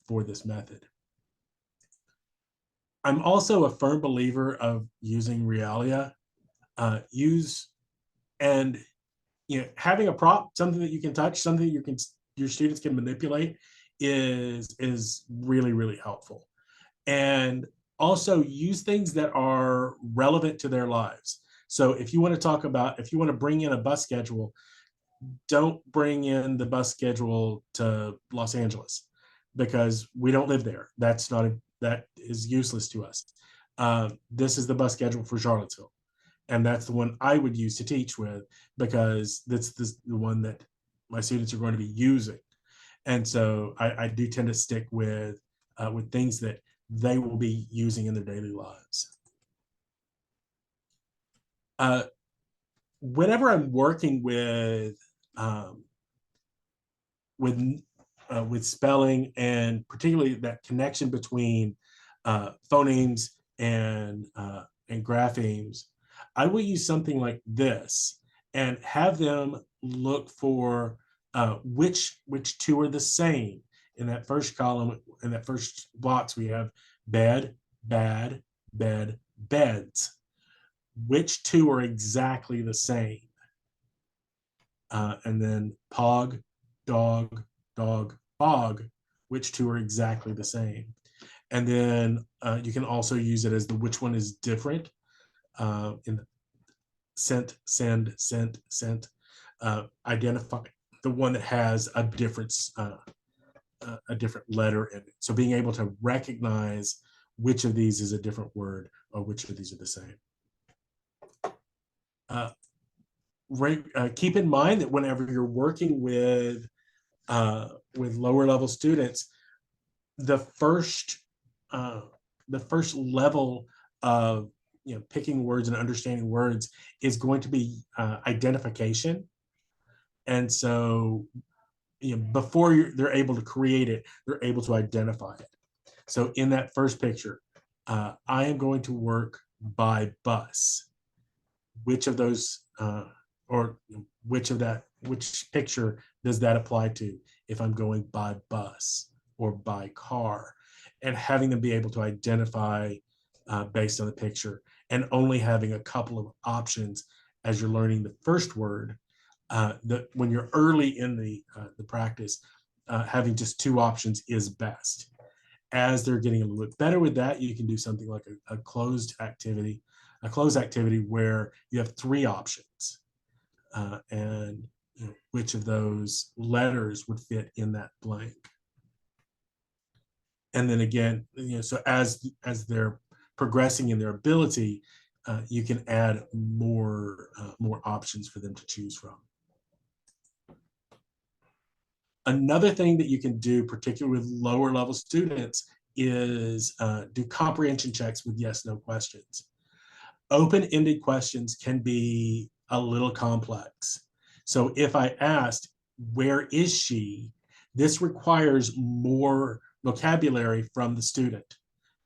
for this method. I'm also a firm believer of using realia. Having a prop, something that you can touch, something that your students can manipulate, is really, really helpful. And also use things that are relevant to their lives. So if you want to bring in a bus schedule, don't bring in the bus schedule to Los Angeles, because we don't live there. That is useless to us. This is the bus schedule for Charlottesville, and that's the one I would use to teach with, because that's the one that my students are going to be using. And so I do tend to stick with things that they will be using in their daily lives. Whenever I'm working with um, with with spelling, and particularly that connection between phonemes and graphemes, I will use something like this and have them look for which two are the same. In that first column, in that first box, we have bed, bad, bed, beds. Which two are exactly the same? And then pog, dog, dog, bog, which two are exactly the same. And then you can also use it as the which one is different in sent, send, sent, sent. Identify the one that has a difference, a different letter in it. So being able to recognize which of these is a different word or which of these are the same. Keep in mind that whenever you're working with lower level students, the first level of picking words and understanding words is going to be identification. And so before they're able to create it, they're able to identify it. So in that first picture, I am going to work by bus. Which of those or which picture does that apply to if I'm going by bus or by car? And having them be able to identify based on the picture, and only having a couple of options as you're learning the first word. When you're early in the practice, having just two options is best. As they're getting a little bit better with that, you can do something like a closed activity where you have three options, and which of those letters would fit in that blank. And then again, so as they're progressing in their ability, you can add more options for them to choose from. Another thing that you can do, particularly with lower level students, is do comprehension checks with yes/no questions. Open-ended questions can be a little complex. So if I asked, where is she? This requires more vocabulary from the student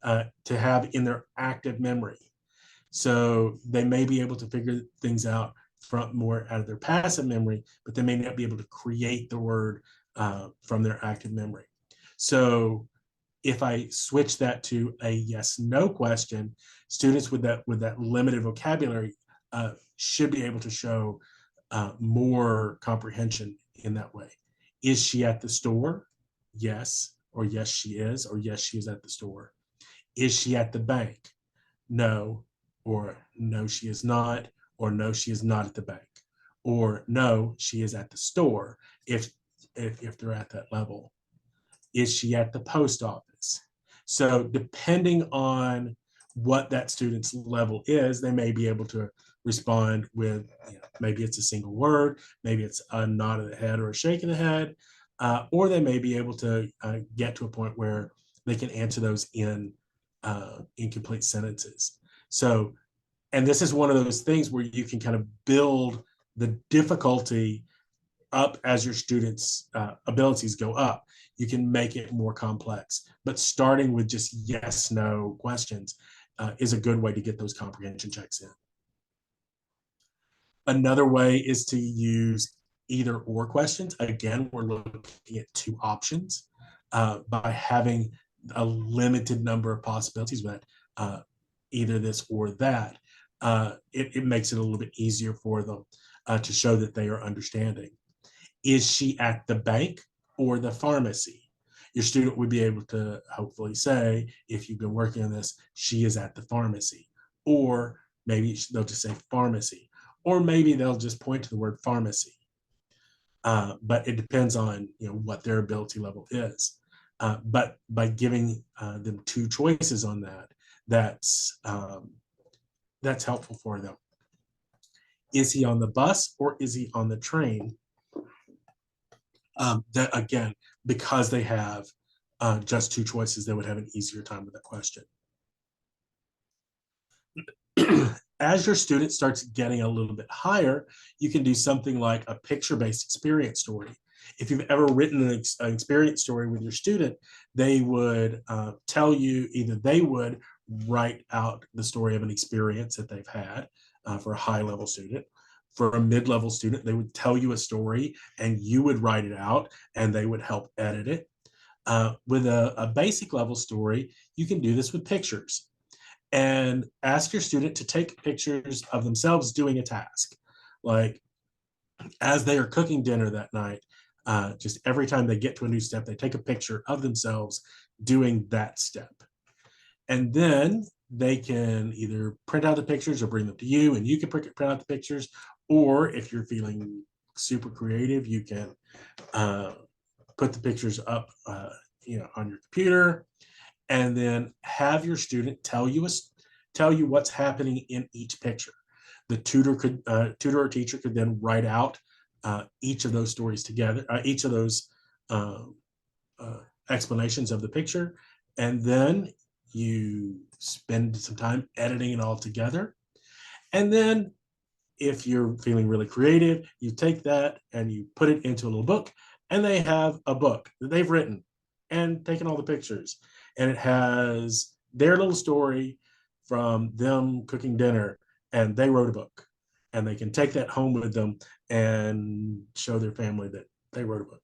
to have in their active memory. So they may be able to figure things out from more out of their passive memory, but they may not be able to create the word from their active memory. So if I switch that to a yes/no question, students with that limited vocabulary should be able to show more comprehension in that way. Is she at the store? Yes, or yes she is, or yes she is at the store. Is she at the bank? No, or no she is not, or no she is not at the bank, or no she is at the store if they're at that level. Is she at the post office? So depending on what that student's level is, they may be able to respond with, maybe it's a single word, maybe it's a nod of the head or a shake of the head, or they may be able to get to a point where they can answer those in complete sentences. So, and this is one of those things where you can kind of build the difficulty up as your students' abilities go up. You can make it more complex, but starting with just yes/no questions is a good way to get those comprehension checks in. Another way is to use either or questions. Again, we're looking at two options by having a limited number of possibilities with either this or that. It makes it a little bit easier for them to show that they are understanding. Is she at the bank or the pharmacy? Your student would be able to hopefully say, if you've been working on this, she is at the pharmacy. Or maybe they'll just say pharmacy. Or maybe they'll just point to the word pharmacy. But it depends on what their ability level is. But by giving them two choices on that, that's helpful for them. Is he on the bus or is he on the train? That again, because they have just two choices, they would have an easier time with that question. As your student starts getting a little bit higher, you can do something like a picture-based experience story. If you've ever written an experience story with your student, they would tell you, either they would write out the story of an experience that they've had for a high-level student. For a mid-level student, they would tell you a story and you would write it out and they would help edit it. With a basic level story, you can do this with pictures and ask your student to take pictures of themselves doing a task. Like as they are cooking dinner that night, just every time they get to a new step, they take a picture of themselves doing that step. And then they can either print out the pictures or bring them to you and you can print out the pictures. Or if you're feeling super creative, you can put the pictures up on your computer, and then have your student tell you what's happening in each picture. The tutor or teacher could then write out each of those stories together, each of those explanations of the picture, and then you spend some time editing it all together. And then if you're feeling really creative, you take that and you put it into a little book, and they have a book that they've written and taken all the pictures, and it has their little story from them cooking dinner, and they wrote a book, and they can take that home with them and show their family that they wrote a book.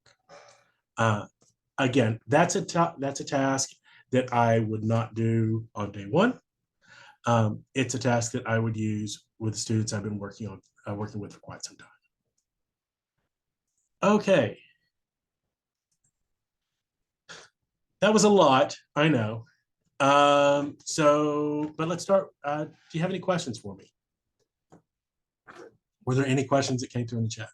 Again, that's a task that I would not do on day one. It's a task that I would use with students I've been working with for quite some time. Okay. That was a lot, I know. But let's start. Do you have any questions for me? Were there any questions that came through in the chat?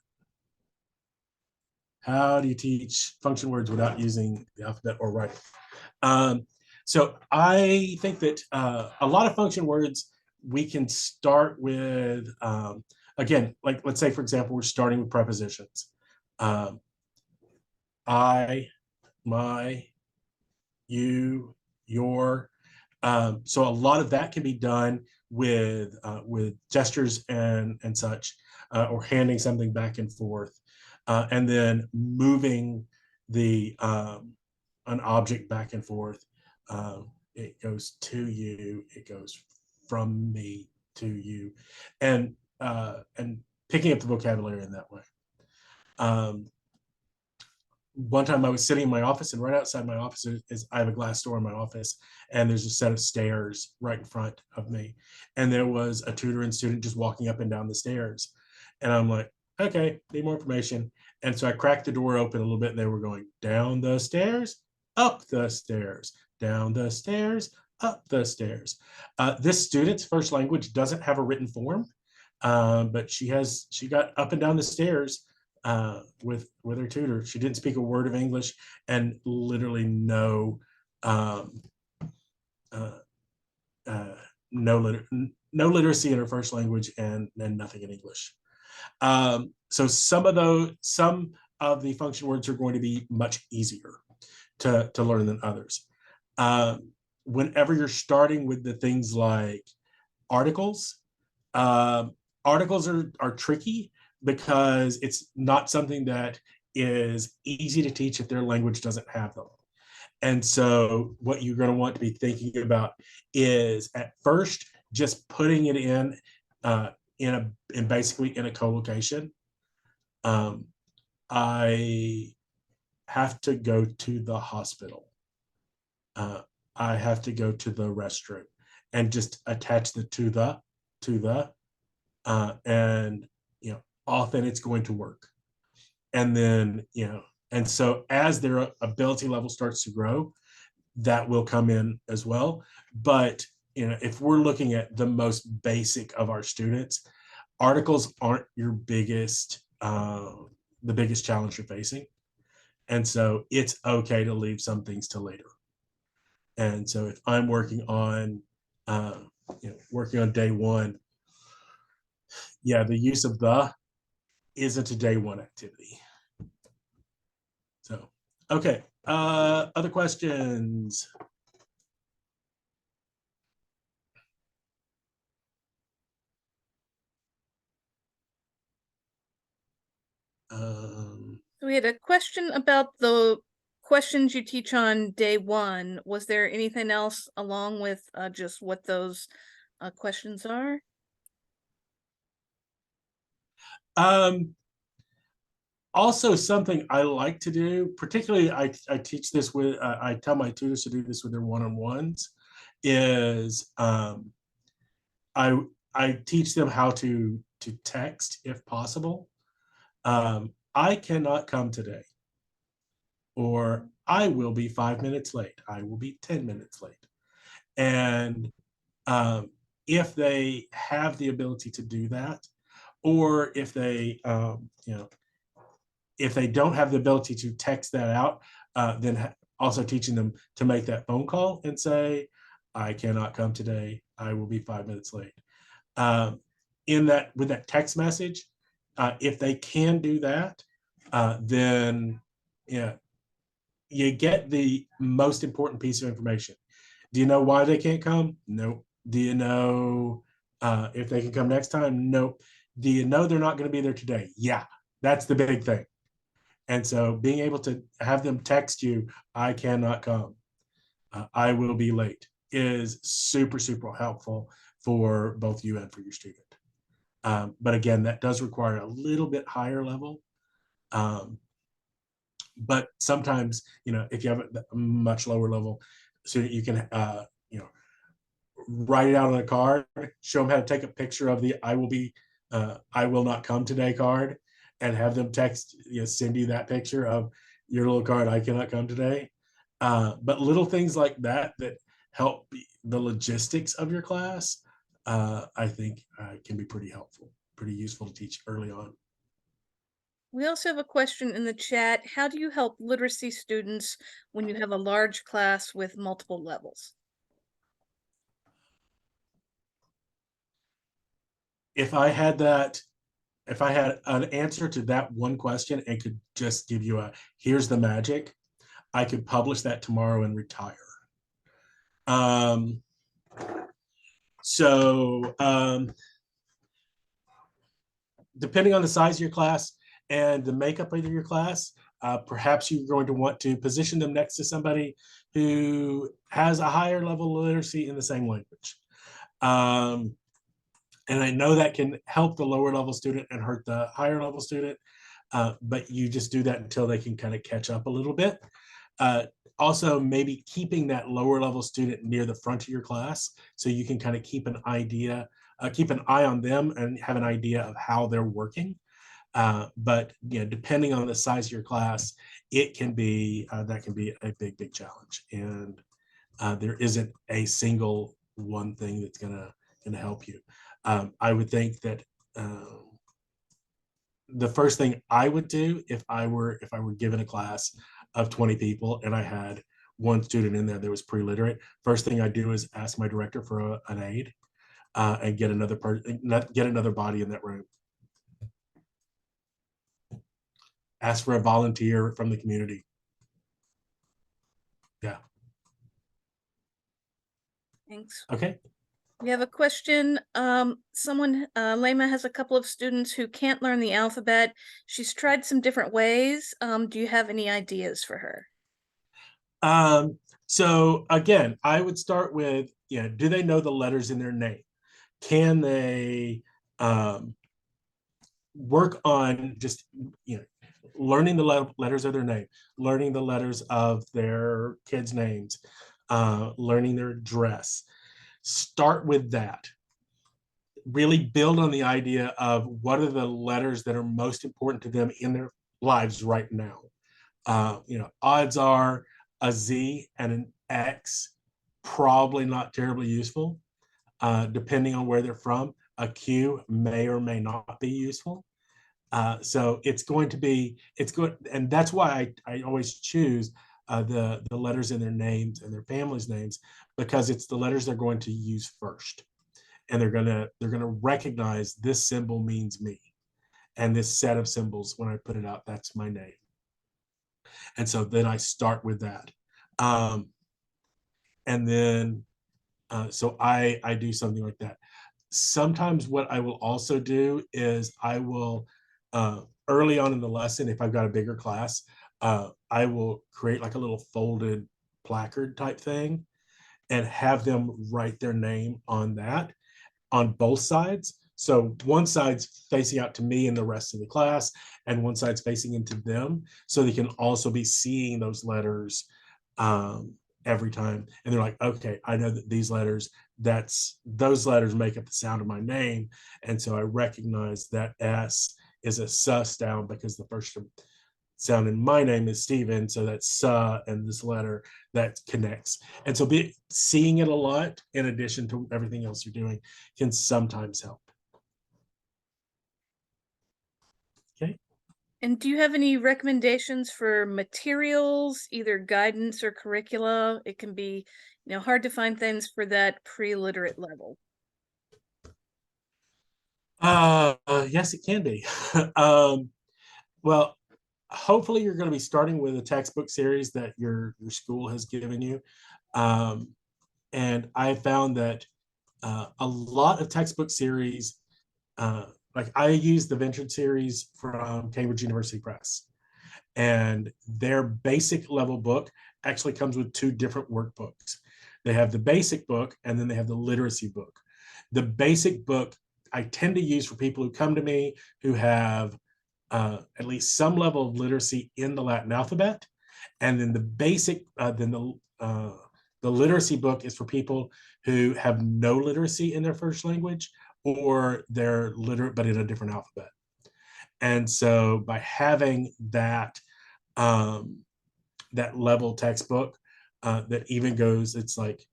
How do you teach function words without using the alphabet or writing? So I think that a lot of function words, we can start with, again, like let's say, for example, we're starting with prepositions. I, my, you, your. So a lot of that can be done with gestures and such, or handing something back and forth, and then moving the an object back and forth. It goes to you. It goes from me to you, and picking up the vocabulary in that way. One time I was sitting in my office, and right outside my office is I have a glass door in my office, and there's a set of stairs right in front of me. And there was a tutor and student just walking up and down the stairs. And I'm like, okay, need more information. And so I cracked the door open a little bit, and they were going down the stairs, up the stairs, down the stairs, up the stairs. This student's first language doesn't have a written form, but she got up and down the stairs with her tutor. She didn't speak a word of English and literally no literacy in her first language and nothing in English. So some of the function words are going to be much easier to learn than others. Whenever you're starting with the things like articles, articles are tricky because it's not something that is easy to teach if their language doesn't have them. And so what you're going to want to be thinking about is at first just putting it in basically in a co-location. I have to go to the hospital. I have to go to the restroom, and just attach the to the, and often it's going to work. And then, and so as their ability level starts to grow, that will come in as well. But, if we're looking at the most basic of our students, articles aren't your biggest, the biggest challenge you're facing. And so it's okay to leave some things to later. And so if I'm working on day one, the use of the isn't a day one activity. So, okay. Other questions? We had a question about the questions you teach on day one. Was there anything else along with just what those questions are? Also, something I like to do, particularly I teach this with, I tell my tutors to do this with their one-on-ones, is I I teach them how to text if possible. I cannot come today, or I will be 5 minutes late. I will be 10 minutes late. And if they have the ability to do that, or if they, if they don't have the ability to text that out, then also teaching them to make that phone call and say, I cannot come today. I will be 5 minutes late. In that, with that text message, if they can do that, then yeah, you get the most important piece of information. Do you know why they can't come? Nope. Do you know if they can come next time? Nope. Do you know they're not going to be there today? Yeah, that's the big thing. And so being able to have them text you, I cannot come, I will be late, is super, super helpful for both you and for your student. But again, that does require a little bit higher level. But sometimes, if you have a much lower level student, you can, write it out on a card, show them how to take a picture of the I will not come today card, and have them text, send you that picture of your little card, I cannot come today. But little things like that help the logistics of your class, I think can be pretty helpful, pretty useful to teach early on. We also have a question in the chat. How do you help literacy students when you have a large class with multiple levels? If I had an answer to that one question and could just give you here's the magic, I could publish that tomorrow and retire. Depending on the size of your class and the makeup of your class, perhaps you're going to want to position them next to somebody who has a higher level of literacy in the same language. And I know that can help the lower level student and hurt the higher level student, but you just do that until they can kind of catch up a little bit. Also, maybe keeping that lower level student near the front of your class so you can kind of keep an eye on them and have an idea of how they're working. But depending on the size of your class, it can be that can be a big challenge, and there isn't a single one thing that's gonna help you. I would think that the first thing I would do if I were given a class of 20 people and I had one student in there that was pre-literate, first thing I do is ask my director for an aide, and get another body in that room. Ask for a volunteer from the community. Yeah. Thanks. Okay. We have a question. Lema has a couple of students who can't learn the alphabet. She's tried some different ways. Do you have any ideas for her? So again, I would start with, do they know the letters in their name? Can they work on just, learning the letters of their name, learning the letters of their kids' names, learning their address. Start with that. Really build on the idea of what are the letters that are most important to them in their lives right now. Odds are a Z and an X, probably not terribly useful. Depending on where they're from, a Q may or may not be useful. So it's good, and that's why I always choose the letters in their names and their families' names, because it's the letters they're going to use first, and they're gonna recognize this symbol means me, and this set of symbols, when I put it out, that's my name. And so then I start with that, and then so I do something like that. Sometimes what I will also do is I will early on in the lesson, if I've got a bigger class, I will create like a little folded placard type thing and have them write their name on that on both sides. So one side's facing out to me and the rest of the class, and one side's facing into them. So they can also be seeing those letters every time. And they're like, okay, I know that these letters, those letters make up the sound of my name. And so I recognize that S is a sus down because the first sound in my name is Steven. So that's and this letter that connects. And so seeing it a lot in addition to everything else you're doing can sometimes help. Okay. And do you have any recommendations for materials, either guidance or curricula? It can be, hard to find things for that pre-literate level. Yes, it can be. Well, hopefully you're going to be starting with a textbook series that your school has given you. And I found that a lot of textbook series, like I use the Ventured series from Cambridge University Press, and their basic level book actually comes with 2 different workbooks. They have the basic book and then they have the literacy book. The basic book I tend to use for people who come to me who have at least some level of literacy in the Latin alphabet. And then the basic, the literacy book is for people who have no literacy in their first language, or they're literate but in a different alphabet. And so by having that that level textbook that even goes, it's like,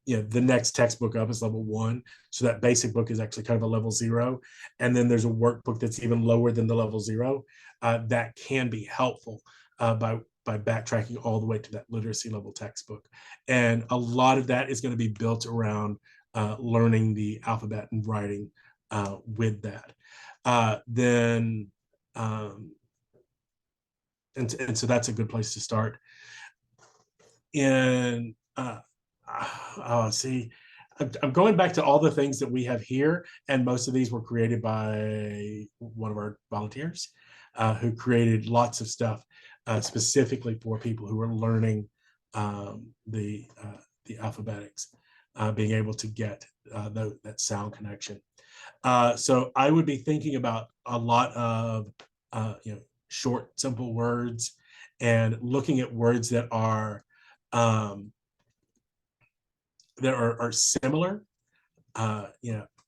the next textbook up is level 1. So that basic book is actually kind of a level 0. And then there's a workbook that's even lower than the level 0. That can be helpful by backtracking all the way to that literacy level textbook. And a lot of that is going to be built around learning the alphabet and writing with that. And so that's a good place to start. In see, I'm going back to all the things that we have here, and most of these were created by one of our volunteers who created lots of stuff specifically for people who are learning the alphabetics, being able to get that sound connection. So I would be thinking about a lot of short, simple words, and looking at words that are similar.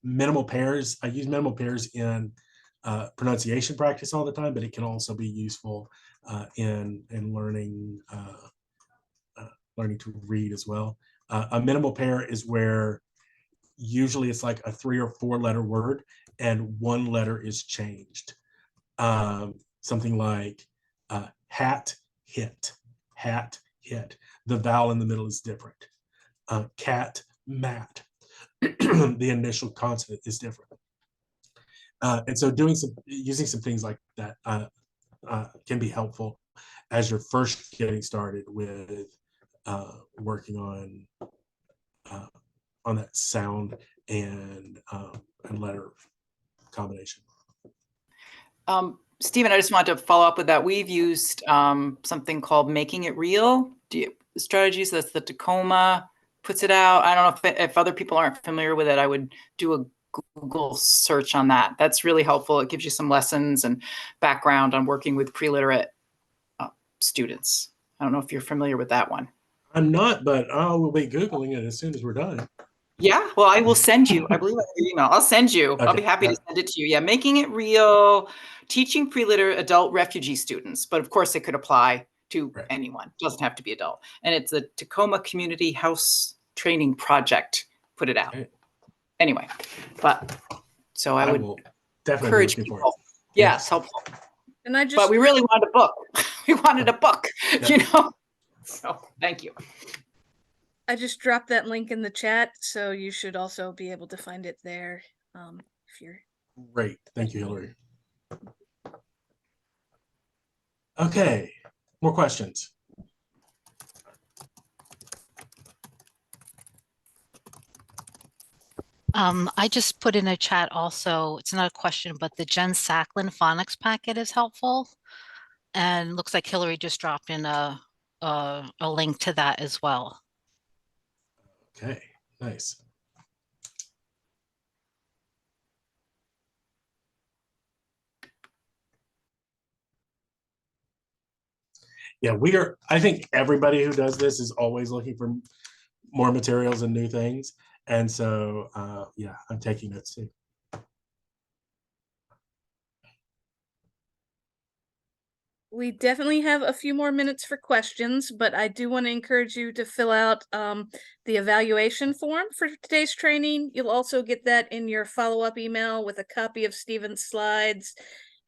Minimal pairs. I use minimal pairs in pronunciation practice all the time, but it can also be useful in learning learning to read as well. A minimal pair is where usually it's like a 3 or 4 letter word and one letter is changed. Something like hat, hit, hat, hit. The vowel in the middle is different. Cat, mat. The initial consonant is different. And so using some things like that can be helpful as you're first getting started with working on that sound and letter combination. Steven, I just wanted to follow up with that. We've used something called Making It Real strategies. That's the Tacoma puts it out. I don't know if other people aren't familiar with it, I would do a Google search on that. That's really helpful. It gives you some lessons and background on working with pre-literate students. I don't know if you're familiar with that one. I'm not, but I will be Googling it as soon as we're done. Yeah, well, I will send you, I believe I have your email. I'll send you. Okay. I'll be happy to send it to you. Yeah, Making It Real, teaching pre-literate adult refugee students. But of course, it could apply to anyone. It doesn't have to be adult. And it's the Tacoma Community House Training Project put it out. Anyway, but so I would definitely encourage people. Yes, helpful. And but we really wanted a book. We wanted a book, So thank you. I just dropped that link in the chat, so you should also be able to find it there if you're. Great. Thank you, Hillary. Okay, more questions? I just put in a chat also, it's not a question, but the Jen Sacklin phonics packet is helpful. And looks like Hillary just dropped in a link to that as well. Okay, nice. Yeah, I think everybody who does this is always looking for more materials and new things. And so, yeah, I'm taking notes too. We definitely have a few more minutes for questions, but I do want to encourage you to fill out the evaluation form for today's training. You'll also get that in your follow-up email with a copy of Steven's slides.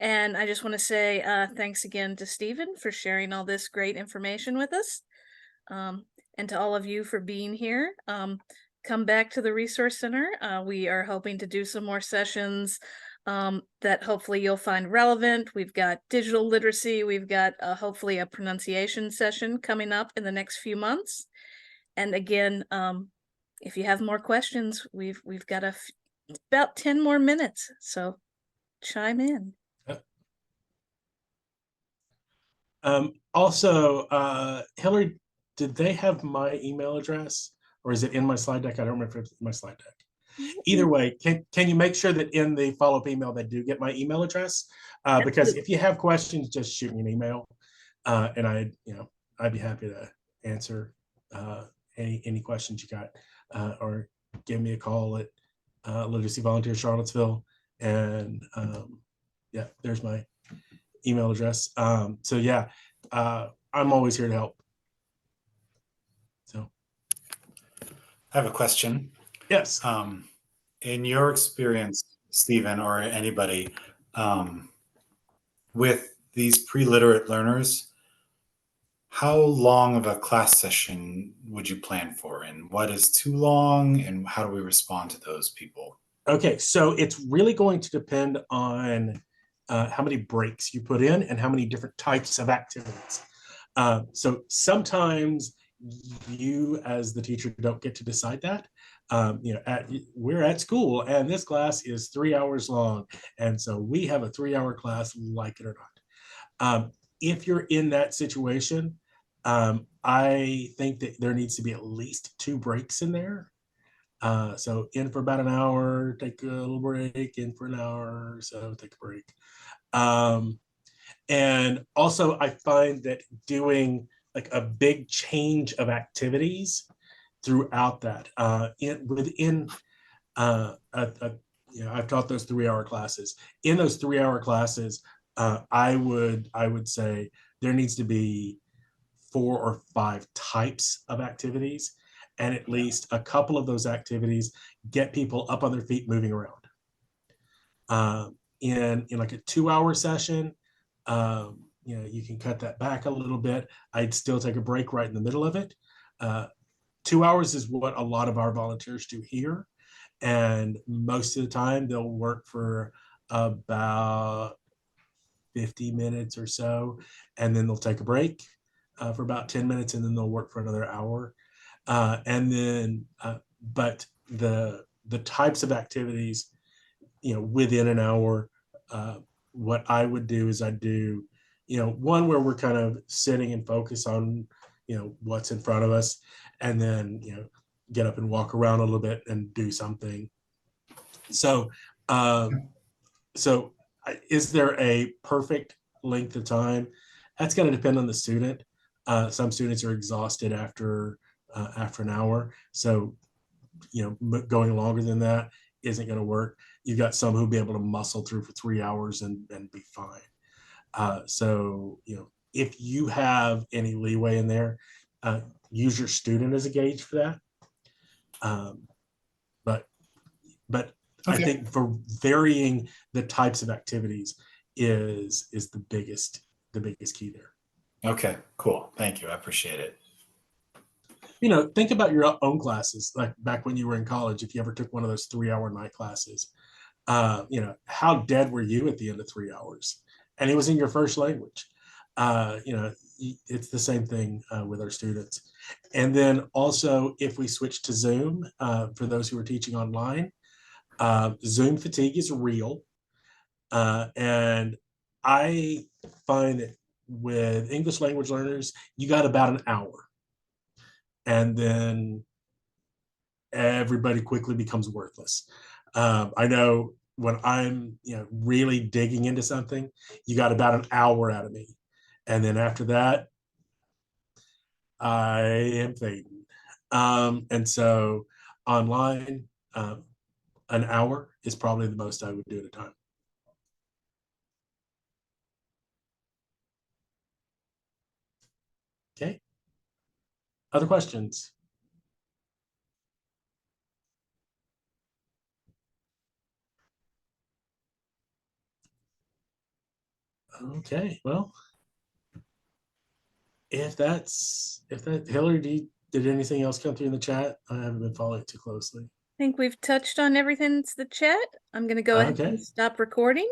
And I just want to say thanks again to Steven for sharing all this great information with us. And to all of you for being here. Come back to the Resource Center. We are hoping to do some more sessions that hopefully you'll find relevant. We've got digital literacy. We've got hopefully a pronunciation session coming up in the next few months. And again, if you have more questions, we've got about 10 more minutes. So chime in. Also, Hillary, did they have my email address or is it in my slide deck? I don't remember if it's in my slide deck. Either way, can you make sure that in the follow-up email they do get my email address? Because if you have questions, just shoot me an email, and I'd be happy to answer any questions you got, or give me a call at Literacy Volunteer Charlottesville, and yeah, there's my email address. So yeah, I'm always here to help. So I have a question. yes. In your experience, Stephen, or anybody, with these pre-literate learners, how long of a class session would you plan for? And what is too long? And how do we respond to those people? Okay, so it's really going to depend on how many breaks you put in and how many different types of activities. So sometimes you as the teacher don't get to decide that. We're at school and this class is 3 hours long. And so we have a 3-hour class, like it or not. If you're in that situation, I think that there needs to be at least 2 breaks in there. So in for about an hour, take a little break, in for an hour, so take a break. And also I find that doing like a big change of activities throughout that, I've taught those 3-hour classes. In those 3-hour classes, I would say there needs to be 4 or 5 types of activities, and at least a couple of those activities get people up on their feet moving around. In like a 2-hour session, you can cut that back a little bit. I'd still take a break right in the middle of it. 2 hours is what a lot of our volunteers do here. And most of the time they'll work for about 50 minutes or so, and then they'll take a break for about 10 minutes, and then they'll work for another hour. But the types of activities, within an hour, what I would do is I'd do, one where we're kind of sitting and focus on, what's in front of us, and then, get up and walk around a little bit and do something. So, is there a perfect length of time? That's going to depend on the student. Some students are exhausted after an hour. So, going longer than that isn't going to work. You've got some who'll be able to muscle through for 3 hours and be fine. So, if you have any leeway in there, use your student as a gauge for that. But okay. I think for varying the types of activities is the biggest key there. Okay, cool. Thank you. I appreciate it. Think about your own classes, like back when you were in college, if you ever took one of those 3-hour night classes, how dead were you at the end of 3 hours? And it was in your first language. It's the same thing with our students. And then also, if we switch to Zoom, for those who are teaching online, Zoom fatigue is real. And I find that with English language learners, you got about an hour. And then everybody quickly becomes worthless. I know when I'm really digging into something, you got about an hour out of me. And then after that, I am fading. And so online, an hour is probably the most I would do at a time. Okay. Other questions? Okay, well, if that Hillary, did anything else come through in the chat? I haven't been following it too closely. I think we've touched on everything that's the chat. I'm going to go ahead Okay. and stop recording.